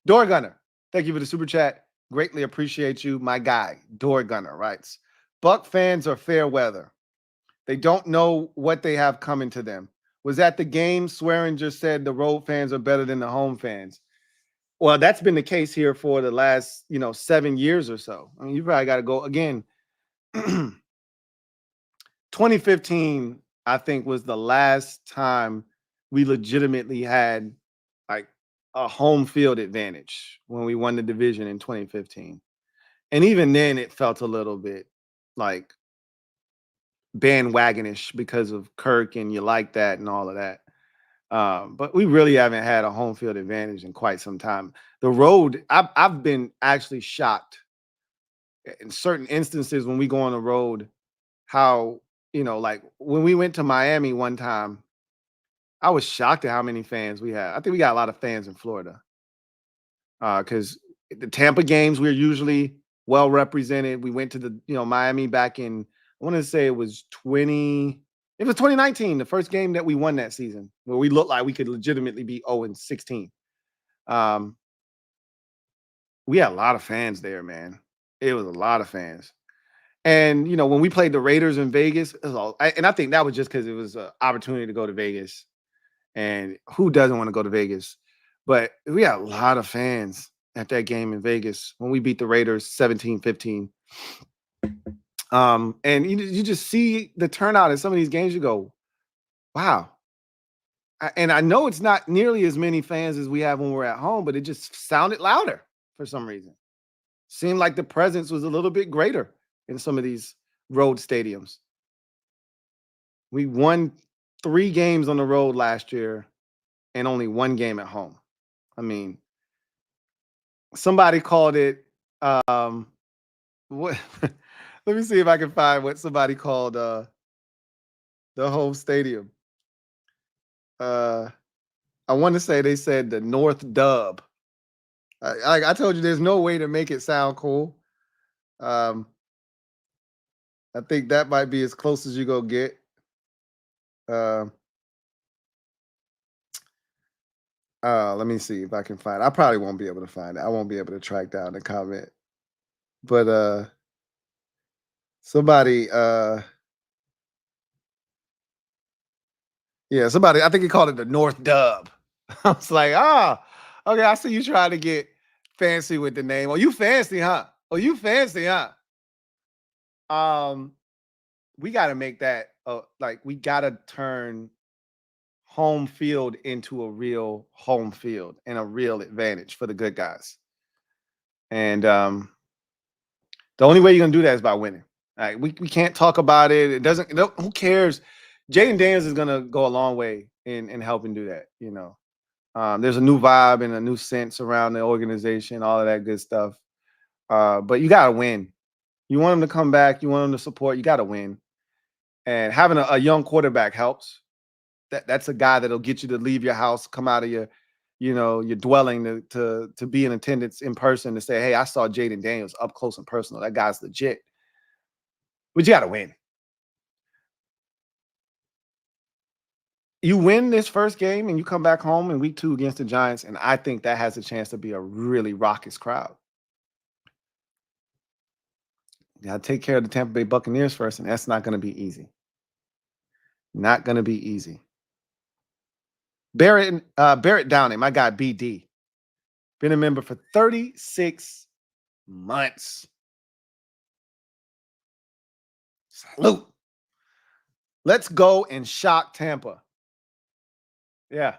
Door Gunner, thank you for the super chat. Greatly appreciate you. My guy, Door Gunner, writes, Buck fans are fair weather. They don't know what they have coming to them. Was at the game, Swearinger said the road fans are better than the home fans. Well, that's been the case here for the last, 7 years or so. I mean, you probably got to go again. 2015, I think, was the last time we legitimately had like a home field advantage when we won the division in 2015. And even then it felt a little bit like bandwagonish because of Kirk and you like that and all of that. But we really haven't had a home field advantage in quite some time. The road, I've been actually shocked in certain instances when we go on the road, how, like when we went to Miami one time, I was shocked at how many fans we had. I think we got a lot of fans in Florida. Because the Tampa games, we're usually well represented. We went to the, Miami back in, I want to say it was 2019, the first game that we won that season, where we looked like we could legitimately be 0-16. We had a lot of fans there, man. It was a lot of fans. And, when we played the Raiders in Vegas, and I think that was just because it was an opportunity to go to Vegas. And who doesn't want to go to Vegas? But we had a lot of fans at that game in Vegas when we beat the Raiders 17-15. And you just see the turnout at some of these games. You go, wow. And I know it's not nearly as many fans as we have when we're at home, but it just sounded louder for some reason. Seemed like the presence was a little bit greater in some of these road stadiums. We won 3 games on the road last year and only 1 game at home. I mean, somebody called it what let me see if I can find what somebody called the home stadium. I want to say they said the North Dub. I told you there's no way to make it sound cool. I think that might be as close as you go get. Let me see if I can find it. I probably won't be able to find it. I won't be able to track down the comment. But somebody yeah, somebody, I think he called it the North Dub. I was like, okay, I see you trying to get fancy with the name. Oh, you fancy, huh? Oh, you fancy, huh? We got to make that like we got to turn home field into a real home field and a real advantage for the good guys. And the only way you're gonna do that is by winning. Like we can't talk about it. It doesn't. Who cares? Jayden Daniels is gonna go a long way in helping do that. You know, there's a new vibe and a new sense around the organization, all of that good stuff. But you gotta win. You want them to come back. You want them to support. You gotta win. And having a young quarterback helps. That's a guy that'll get you to leave your house, come out of your, your dwelling to be in attendance in person to say, hey, I saw Jayden Daniels up close and personal. That guy's legit. But you got to win. You win this first game and you come back home in week 2 against the Giants, and I think that has a chance to be a really raucous crowd. You got to take care of the Tampa Bay Buccaneers first, and that's not going to be easy. Not going to be easy. Barrett Downey, my guy BD, been a member for 36 months. Salute. Let's go and shock Tampa. Yeah.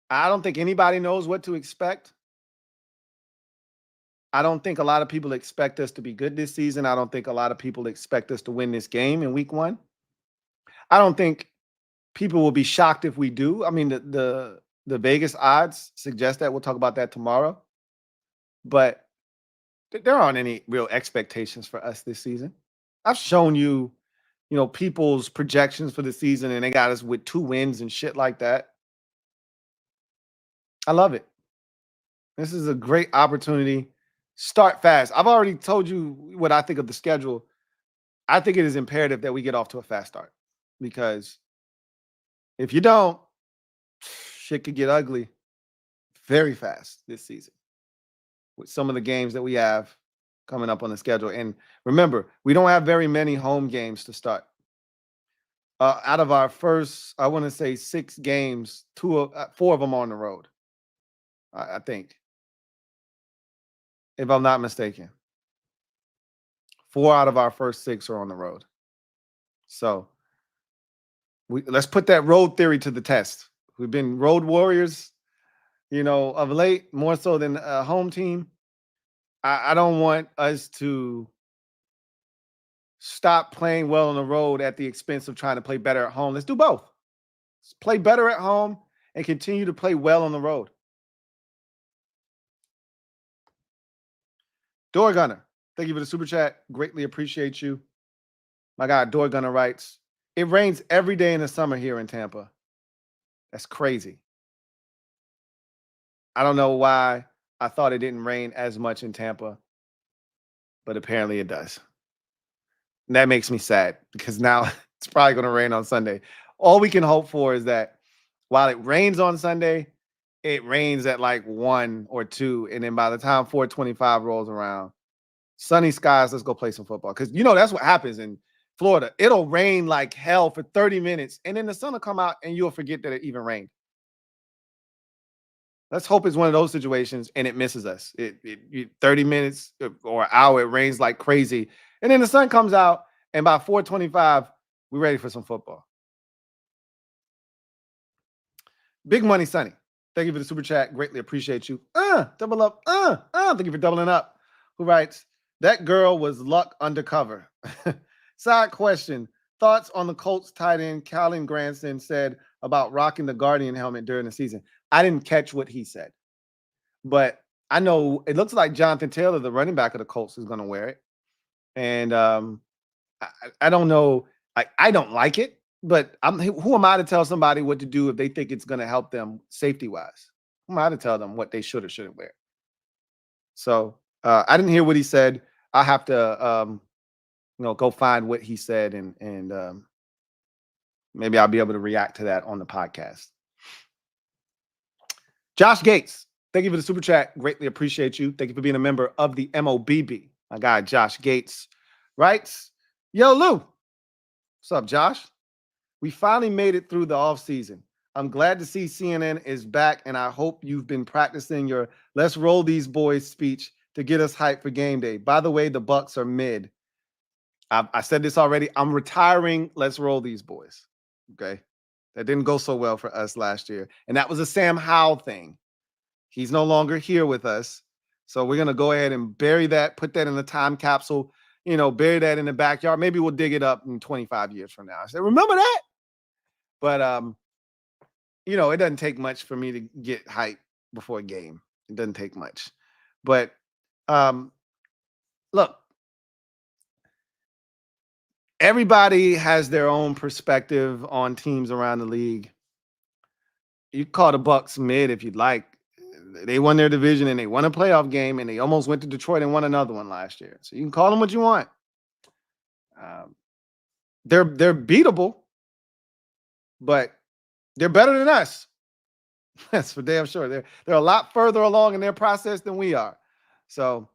I don't think anybody knows what to expect. I don't think a lot of people expect us to be good this season. I don't think a lot of people expect us to win this game in week 1. I don't think people will be shocked if we do. I mean, the Vegas odds suggest that. We'll talk about that tomorrow. But there aren't any real expectations for us this season. I've shown you, people's projections for the season, and they got us with 2 wins and shit like that. I love it. This is a great opportunity. Start fast. I've already told you what I think of the schedule. I think it is imperative that we get off to a fast start, because if you don't, shit could get ugly very fast this season with some of the games that we have coming up on the schedule. And remember, we don't have very many home games to start. Out of our first, I want to say 6 games, 4 of them are on the road. I think, if I'm not mistaken. 4 out of our first 6 are on the road. So let's put that road theory to the test. We've been road warriors, of late, more so than a home team. I don't want us to stop playing well on the road at the expense of trying to play better at home. Let's do both. Let's play better at home and continue to play well on the road. Door Gunner, thank you for the super chat. Greatly appreciate you. My guy, Door Gunner writes, it rains every day in the summer here in Tampa. That's crazy. I don't know why I thought it didn't rain as much in Tampa, but apparently it does. And that makes me sad, because now it's probably going to rain on Sunday. All we can hope for is that while it rains on Sunday, it rains at like 1 or 2. And then by the time 4:25 rolls around, sunny skies, let's go play some football. Because that's what happens in Florida. It'll rain like hell for 30 minutes, and then the sun will come out and you'll forget that it even rained. Let's hope it's one of those situations and it misses us. It 30 minutes or an hour, it rains like crazy. And then the sun comes out, and by 4:25, we're ready for some football. Big Money Sonny, thank you for the super chat. Greatly appreciate you. Double up. Thank you for doubling up. Who writes, that girl was luck undercover. Side question. Thoughts on the Colts tight end Calvin Granson said about rocking the Guardian helmet during the season? I didn't catch what he said, but I know it looks like Jonathan Taylor, the running back of the Colts, is going to wear it. And I don't know. I don't like it, but who am I to tell somebody what to do if they think it's going to help them safety-wise? Who am I to tell them what they should or shouldn't wear? So I didn't hear what he said. I have to go find what he said and Maybe I'll be able to react to that on the podcast. Josh Gates, thank you for the super chat. Greatly appreciate you. Thank you for being a member of the MOBB. My guy, Josh Gates, writes, yo, Lou. What's up, Josh? We finally made it through the offseason. I'm glad to see CNN is back, and I hope you've been practicing your let's roll these boys speech to get us hyped for game day. By the way, the Bucs are mid. I said this already. I'm retiring let's roll these boys. Okay? That didn't go so well for us last year. And that was a Sam Howell thing. He's no longer here with us. So we're going to go ahead and bury that, put that in the time capsule, bury that in the backyard. Maybe we'll dig it up in 25 years from now. I said, remember that? But, it doesn't take much for me to get hype before a game. It doesn't take much. But look, everybody has their own perspective on teams around the league. You call the Bucs mid if you'd like. They won their division and they won a playoff game, and they almost went to Detroit and won another one last year. So you can call them what you want. They're beatable, but they're better than us. That's for damn sure. They're a lot further along in their process than we are. So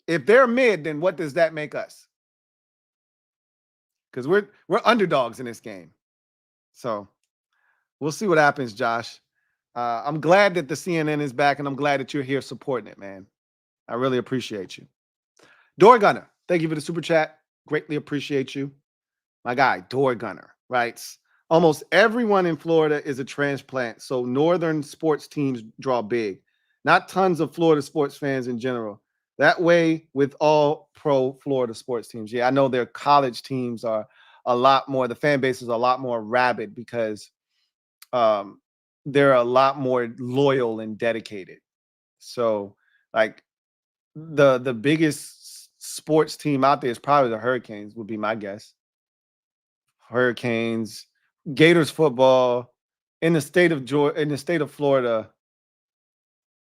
if they're mid, then what does that make us? Because we're underdogs in this game. So we'll see what happens, Josh. I'm glad that the CNN is back, and I'm glad that you're here supporting it, man. I really appreciate you. Door Gunner, thank you for the super chat. Greatly appreciate you. My guy, Door Gunner, writes, almost everyone in Florida is a transplant, so northern sports teams draw big. Not tons of Florida sports fans in general. That way with all pro Florida sports teams. Yeah, I know their college teams are a lot more, the fan bases are a lot more rabid because they're a lot more loyal and dedicated. So like the biggest sports team out there is probably the Hurricanes, would be my guess. Hurricanes, Gators football in the state of Florida.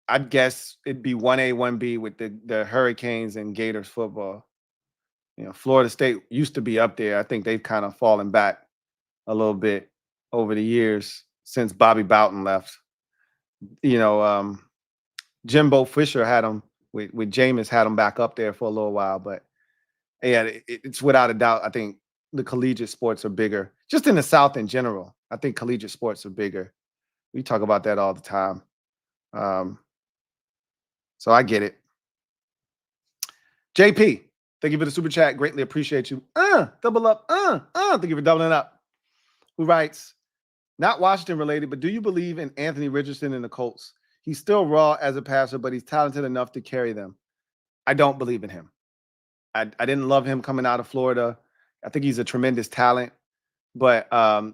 I'd guess it'd be 1A, 1B with the Hurricanes and Gators football. Florida State used to be up there. I think they've kind of fallen back a little bit over the years since Bobby Bowden left. Jimbo Fisher had them with Jameis, had them back up there for a little while. But yeah, it's without a doubt, I think the collegiate sports are bigger. Just in the South in general, I think collegiate sports are bigger. We talk about that all the time. So I get it. JP, thank you for the super chat. Greatly appreciate you. Double up. Thank you for doubling up. Who writes, not Washington related, but do you believe in Anthony Richardson and the Colts? He's still raw as a passer, but he's talented enough to carry them. I don't believe in him. I didn't love him coming out of Florida. I think he's a tremendous talent, but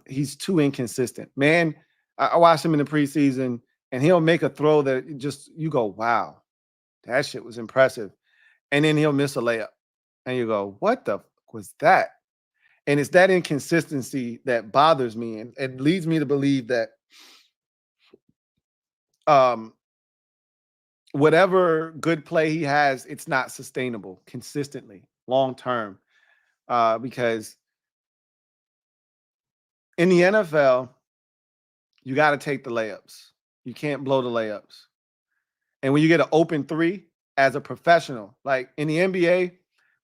he's too inconsistent. Man, I watched him in the preseason, and he'll make a throw that just, you go, wow, that shit was impressive. And then he'll miss a layup. And you go, what the fuck was that? And it's that inconsistency that bothers me, and it leads me to believe that whatever good play he has, it's not sustainable consistently, long term. Because in the NFL, you got to take the layups. You can't blow the layups. And when you get an open three as a professional, like in the NBA,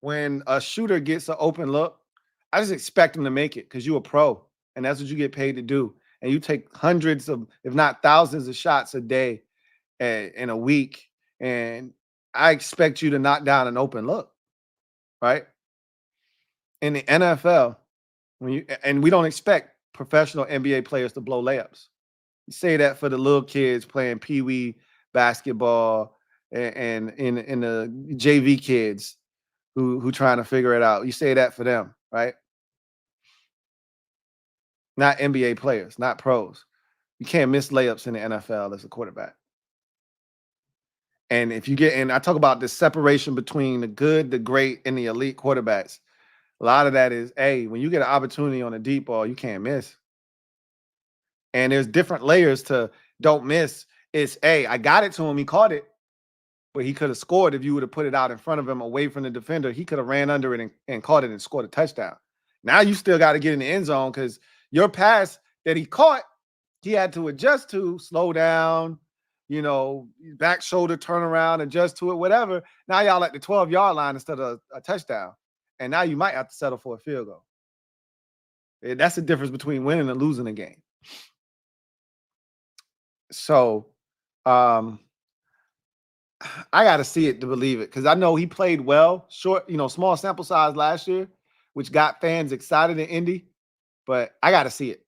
when a shooter gets an open look, I just expect him to make it because you're a pro, and that's what you get paid to do. And you take hundreds of, if not thousands of shots a day in a week, and I expect you to knock down an open look, right? In the NFL, and we don't expect professional NBA players to blow layups. You say that for the little kids playing peewee basketball and in the JV kids who trying to figure it out. You say that for them, right? Not NBA players, not pros. You can't miss layups in the NFL as a quarterback. And if you get, and I talk about the separation between the good, the great, and the elite quarterbacks. A lot of that is, hey, when you get an opportunity on a deep ball, you can't miss. And there's different layers to don't miss. It's, hey, I got it to him. He caught it. But he could have scored if you would have put it out in front of him away from the defender. He could have ran under it and caught it and scored a touchdown. Now you still got to get in the end zone because Your pass that he caught, he had to adjust to, slow down, back shoulder, turn around, adjust to it, whatever. Now y'all at the 12-yard line instead of a touchdown. And now you might have to settle for a field goal. That's the difference between winning and losing a game. So I got to see it to believe it, because I know he played well, short, small sample size last year, which got fans excited in Indy, but I got to see it.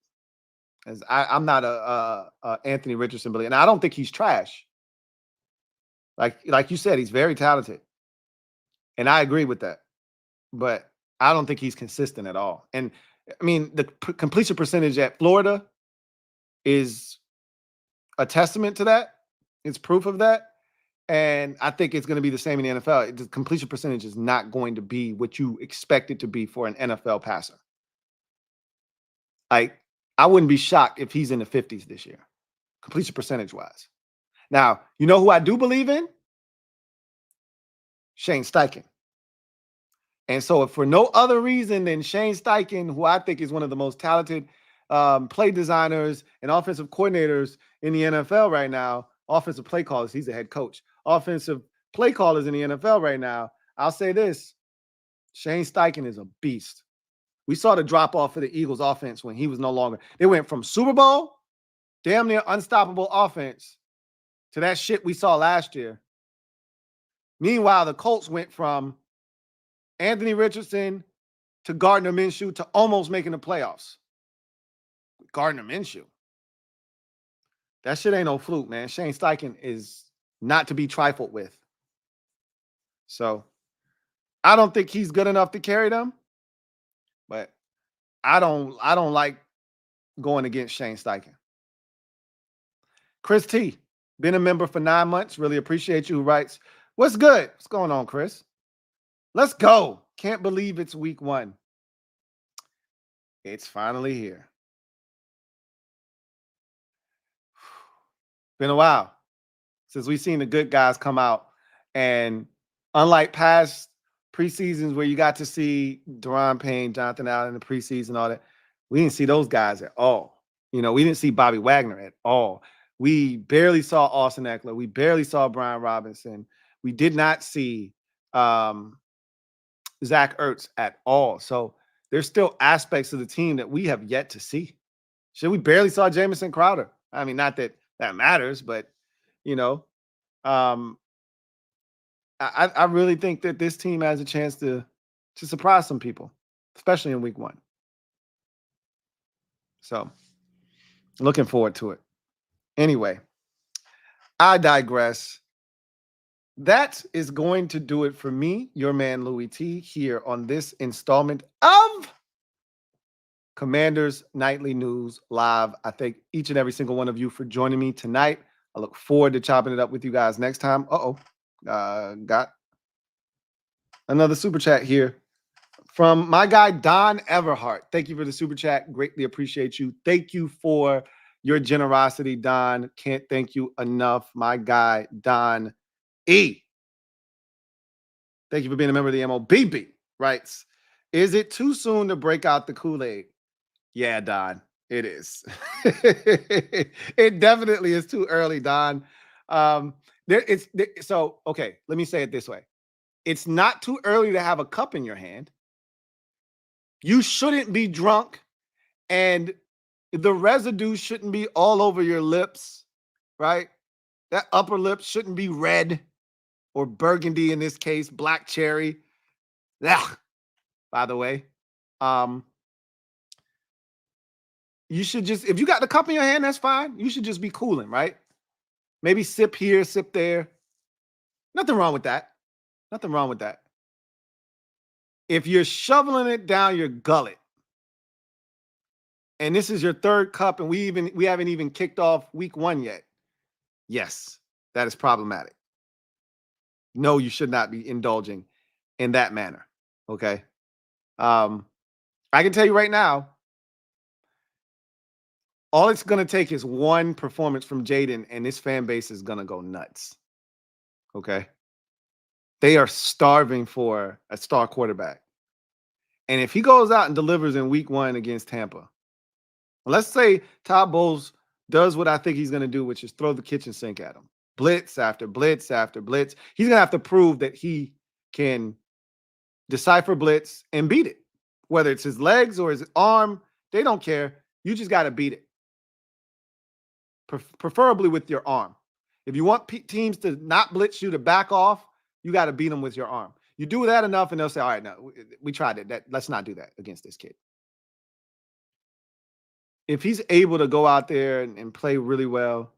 As I'm not a Anthony Richardson believer, and I don't think he's trash. Like you said, he's very talented, and I agree with that. But I don't think he's consistent at all. And I mean, the completion percentage at Florida is a testament to that. It's proof of that. And I think it's going to be the same in the NFL. The completion percentage is not going to be what you expect it to be for an NFL passer. Like, I wouldn't be shocked if he's in the 50s this year, completion percentage-wise. Now, you know who I do believe in? Shane Steichen. And so if for no other reason than Shane Steichen, who I think is one of the most talented play designers and offensive coordinators in the NFL right now, offensive play callers, he's a head coach, offensive play callers in the NFL right now, I'll say this: Shane Steichen is a beast. We saw the drop-off for the Eagles offense when he was no longer. They went from Super Bowl, damn near unstoppable offense, to that shit we saw last year. Meanwhile, the Colts went from Anthony Richardson to Gardner Minshew to almost making the playoffs. Gardner Minshew. That shit ain't no fluke, man. Shane Steichen is not to be trifled with. So I don't think he's good enough to carry them, but I don't like going against Shane Steichen. Chris T, been a member for 9 months. Really appreciate you. Who writes, "What's good? What's going on, Chris? Let's go. Can't believe it's week 1. It's finally here. Been a while since we've seen the good guys come out. And unlike past preseasons where you got to see Deron Payne, Jonathan Allen in the preseason, all that, we didn't see those guys at all. We didn't see Bobby Wagner at all. We barely saw Austin Eckler. We barely saw Brian Robinson. We did not see Zach Ertz at all. So there's still aspects of the team that we have yet to see. Shit, we barely saw Jamison Crowder. I mean, not that that matters, but I really think that this team has a chance to surprise some people, especially in week 1. So looking forward to it. Anyway, I digress. That is going to do it for me, your man Louie T, here on this installment of Commanders Nightly News Live. I thank each and every single one of you for joining me tonight. I look forward to chopping it up with you guys next time. Got another super chat here from my guy Don Everhart. Thank you for the super chat. Greatly appreciate you. Thank you for your generosity, Don. Can't thank you enough. My guy Don E. Thank you for being a member of the MOBB. Writes, "Is it too soon to break out the Kool-Aid?" Yeah, Don, it is. It definitely is too early, Don. Okay, let me say it this way. It's not too early to have a cup in your hand. You shouldn't be drunk, and the residue shouldn't be all over your lips, right? That upper lip shouldn't be red or burgundy, in this case, black cherry. Ugh, by the way. You should just, if you got the cup in your hand, that's fine. You should just be cooling, right? Maybe sip here, sip there. Nothing wrong with that. Nothing wrong with that. If you're shoveling it down your gullet, and this is your 3rd cup, and we haven't even kicked off week 1 yet, yes, that is problematic. No, you should not be indulging in that manner. Okay. I can tell you right now, all it's going to take is one performance from Jayden, and this fan base is going to go nuts. Okay. They are starving for a star quarterback. And if he goes out and delivers in week 1 against Tampa, Let's say Todd Bowles does what I think he's going to do, which is throw the kitchen sink at him. Blitz after blitz after blitz. He's going to have to prove that he can decipher blitz and beat it. Whether it's his legs or his arm, they don't care. You just got to beat it. Preferably with your arm. If you want teams to not blitz you, to back off, you got to beat them with your arm. You do that enough and they'll say, all right, no, we tried it. Let's not do that against this kid. If he's able to go out there and play really well,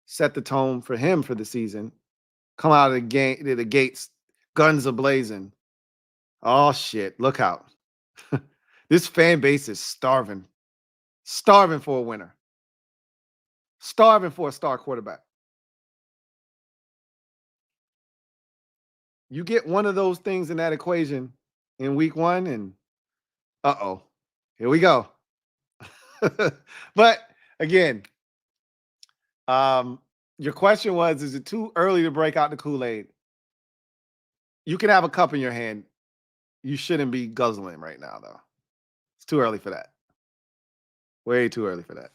set the tone for him for the season, come out of the gates, guns a-blazing. Oh, shit, look out. This fan base is starving for a winner, starving for a star quarterback. You get one of those things in that equation in week 1 and here we go. But again, your question was, is it too early to break out the Kool-Aid? You can have a cup in your hand. You shouldn't be guzzling right now, though. It's too early for that. Way too early for that.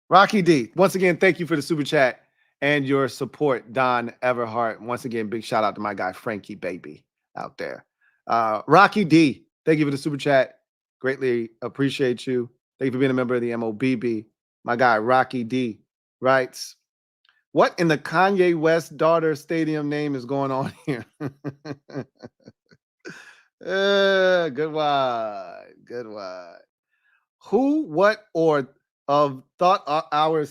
Rocky D, once again, thank you for the super chat and your support, Don Everhart. Once again, big shout out to my guy, Frankie Baby, out there. Rocky D, thank you for the super chat. Greatly appreciate you. Thank you for being a member of the MOBB. My guy, Rocky D, writes, what in the Kanye West daughter stadium name is going on here? Good one. Good one. Who, what, or of thought our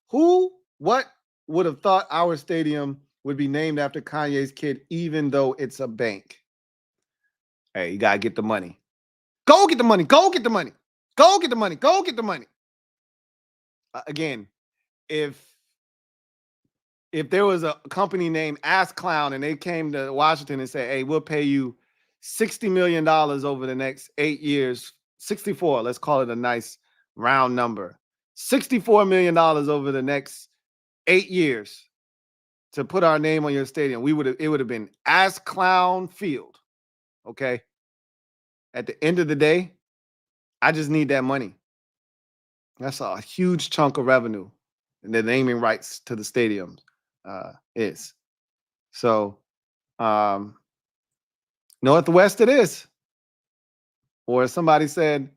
who, what would have thought our stadium would be named after Kanye's kid, even though it's a bank? Hey, you gotta get the money. Go get the money. Go get the money. Go get the money. Go get the money. Again, if there was a company named Ass Clown and they came to Washington and said, hey, we'll pay you $60 million over the next 8 years, 64, let's call it a nice round number, $64 million over the next 8 years to put our name on your stadium, it would have been Ass Clown Field. Okay. At the end of the day, I just need that money. That's a huge chunk of revenue, and the naming rights to the stadium is. So, Northwest it is. Or somebody said,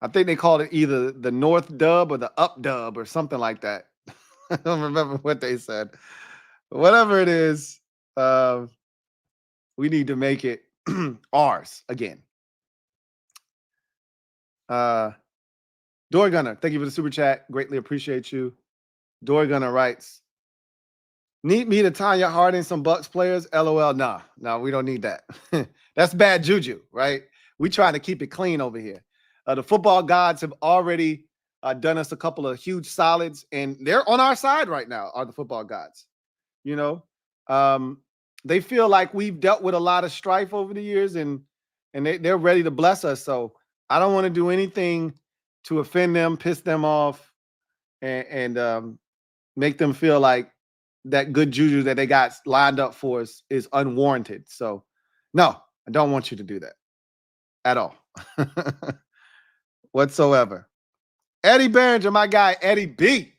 I think they called it either the North Dub or the Up Dub or something like that. I don't remember what they said. But whatever it is, we need to make it ours again. Door Gunner, thank you for the super chat. Greatly appreciate you. Door Gunner writes, need me to Tanya Harding some Bucs players? LOL. No, we don't need that. That's bad juju, right? We trying to keep it clean over here. The football gods have already done us a couple of huge solids, and they're on our side right now, are the football gods. You know, they feel like we've dealt with a lot of strife over the years, and they're ready to bless us. So I don't want to do anything to offend them, piss them off, and make them feel like that good juju that they got lined up for us is unwarranted. So no, I don't want you to do that at all. Whatsoever. Eddie Behringer, my guy, Eddie B.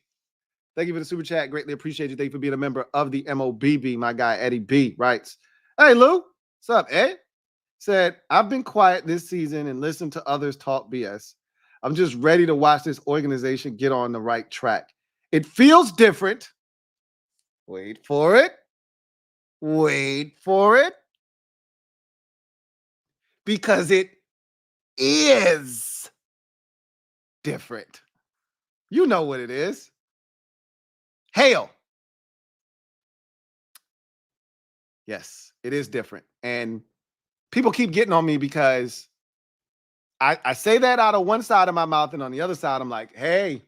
Thank you for the super chat. Greatly appreciate you. Thank you for being a member of the MOBB. My guy, Eddie B. writes, hey, Lou. What's up, Ed? Said, I've been quiet this season and listened to others talk BS. I'm just ready to watch this organization get on the right track. It feels different. Wait for it. Wait for it. Because it is different. You know what it is. Hail. Yes, it is different. And people keep getting on me because I say that out of one side of my mouth, and on the other side, I'm like, hey,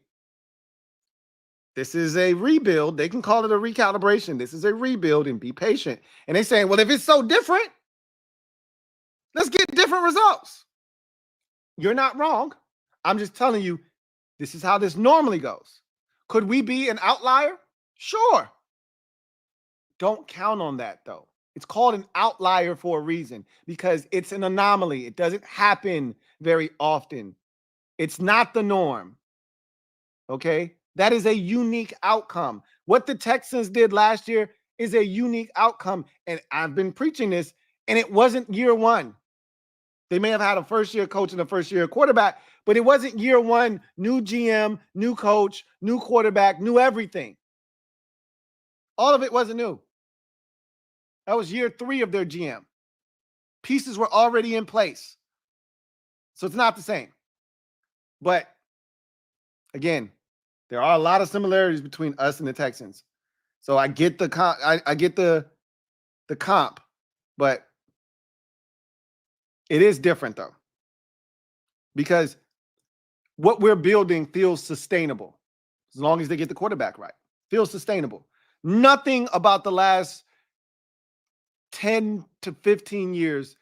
this is a rebuild. They can call it a recalibration. This is a rebuild, and be patient. And they're saying, well, if it's so different, let's get different results. You're not wrong. I'm just telling you, this is how this normally goes. Could we be an outlier? Sure. Don't count on that, though. It's called an outlier for a reason, because it's an anomaly. It doesn't happen very often. It's not the norm. Okay? That is a unique outcome. What the Texans did last year is a unique outcome. And I've been preaching this, and it wasn't year one. They may have had a first-year coach and a first-year quarterback, but it wasn't year one, new GM, new coach, new quarterback, new everything. All of it wasn't new. That was year 3 of their GM. Pieces were already in place. So it's not the same. But again, there are a lot of similarities between us and the Texans. So I get the I get the comp, but it is different though. Because what we're building feels sustainable. As long as they get the quarterback right. Feels sustainable. Nothing about the last 10 to 15 years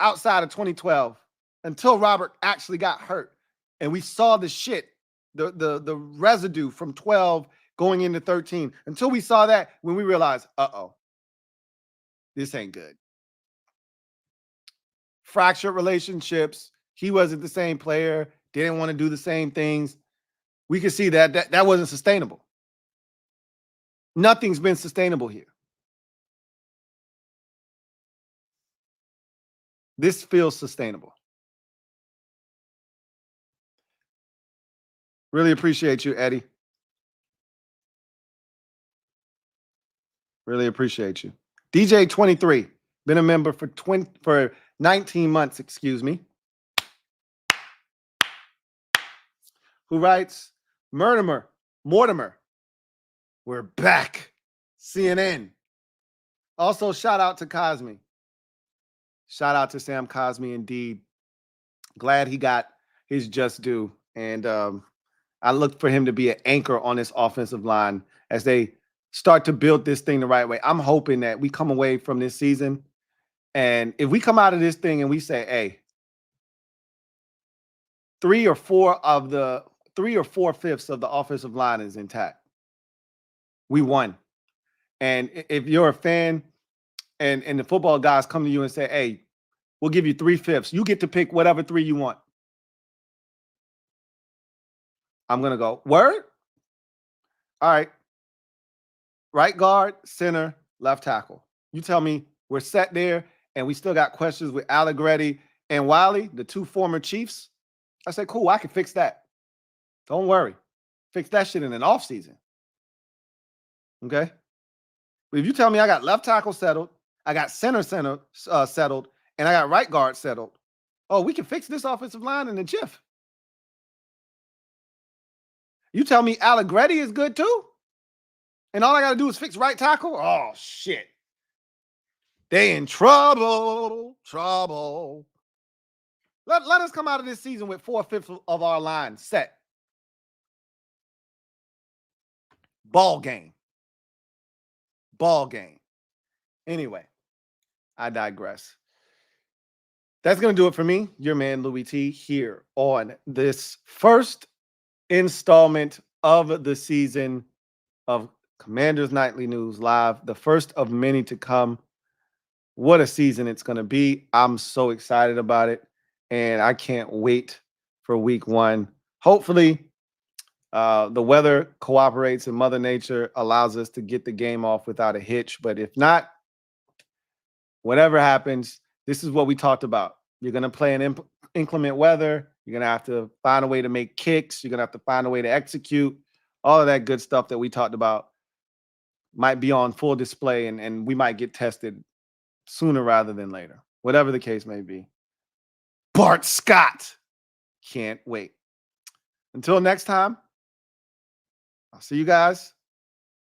outside of 2012 until Robert actually got hurt. And we saw the shit, the residue from 12 going into 13. Until we saw that, when we realized, uh-oh, this ain't good. Fractured relationships. He wasn't the same player. Didn't want to do the same things. We could see that wasn't sustainable. Nothing's been sustainable here. This feels sustainable. Really appreciate you, Eddie. Really appreciate you. DJ23, been a member for 19 months, excuse me. Who writes, Mortimer, we're back. CNN. Also, shout out to Cosmi. Shout out to Sam Cosmi, indeed. Glad he got his just due. And I look for him to be an anchor on this offensive line as they start to build this thing the right way. I'm hoping that we come away from this season, and if we come out of this thing and we say, hey, 3 or 4/5 of the offensive line is intact, we won. And if you're a fan and the football guys come to you and say, hey, we'll give you 3/5, you get to pick whatever 3 you want. I'm going to go, word? All right. Right guard, center, left tackle. You tell me we're set there and we still got questions with Allegretti and Wiley, the 2 former Chiefs. I said, cool, I can fix that. Don't worry. Fix that shit in an offseason. Okay? But if you tell me I got left tackle settled, I got center settled, and I got right guard settled, oh, we can fix this offensive line in a jiff. You tell me Allegretti is good too? And all I got to do is fix right tackle? Oh, shit. They in trouble. Let us come out of this season with 4/5 of our line set. Ball game. Anyway, I digress. That's going to do it for me, your man Louie T, here on this first installment of the season of Commanders Nightly News Live, the first of many to come. What a season it's going to be. I'm so excited about it, and I can't wait for week 1. Hopefully, the weather cooperates and Mother Nature allows us to get the game off without a hitch. But if not, whatever happens, this is what we talked about. You're going to play in inclement weather. You're going to have to find a way to make kicks. You're going to have to find a way to execute. All of that good stuff that we talked about might be on full display, and we might get tested sooner rather than later. Whatever the case may be. Bart Scott. Can't wait. Until next time, I'll see you guys.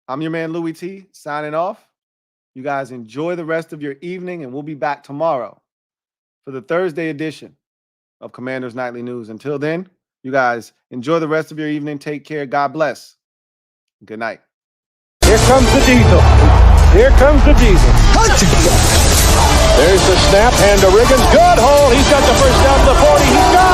I'm your man Louie T, signing off. You guys enjoy the rest of your evening, and we'll be back tomorrow for the Thursday edition of Commanders Nightly News. Until then, you guys enjoy the rest of your evening. Take care. God bless. Good night. Here comes the diesel. There's the snap, hand to Riggins. Good hole. He's got the first down to the 40. He's got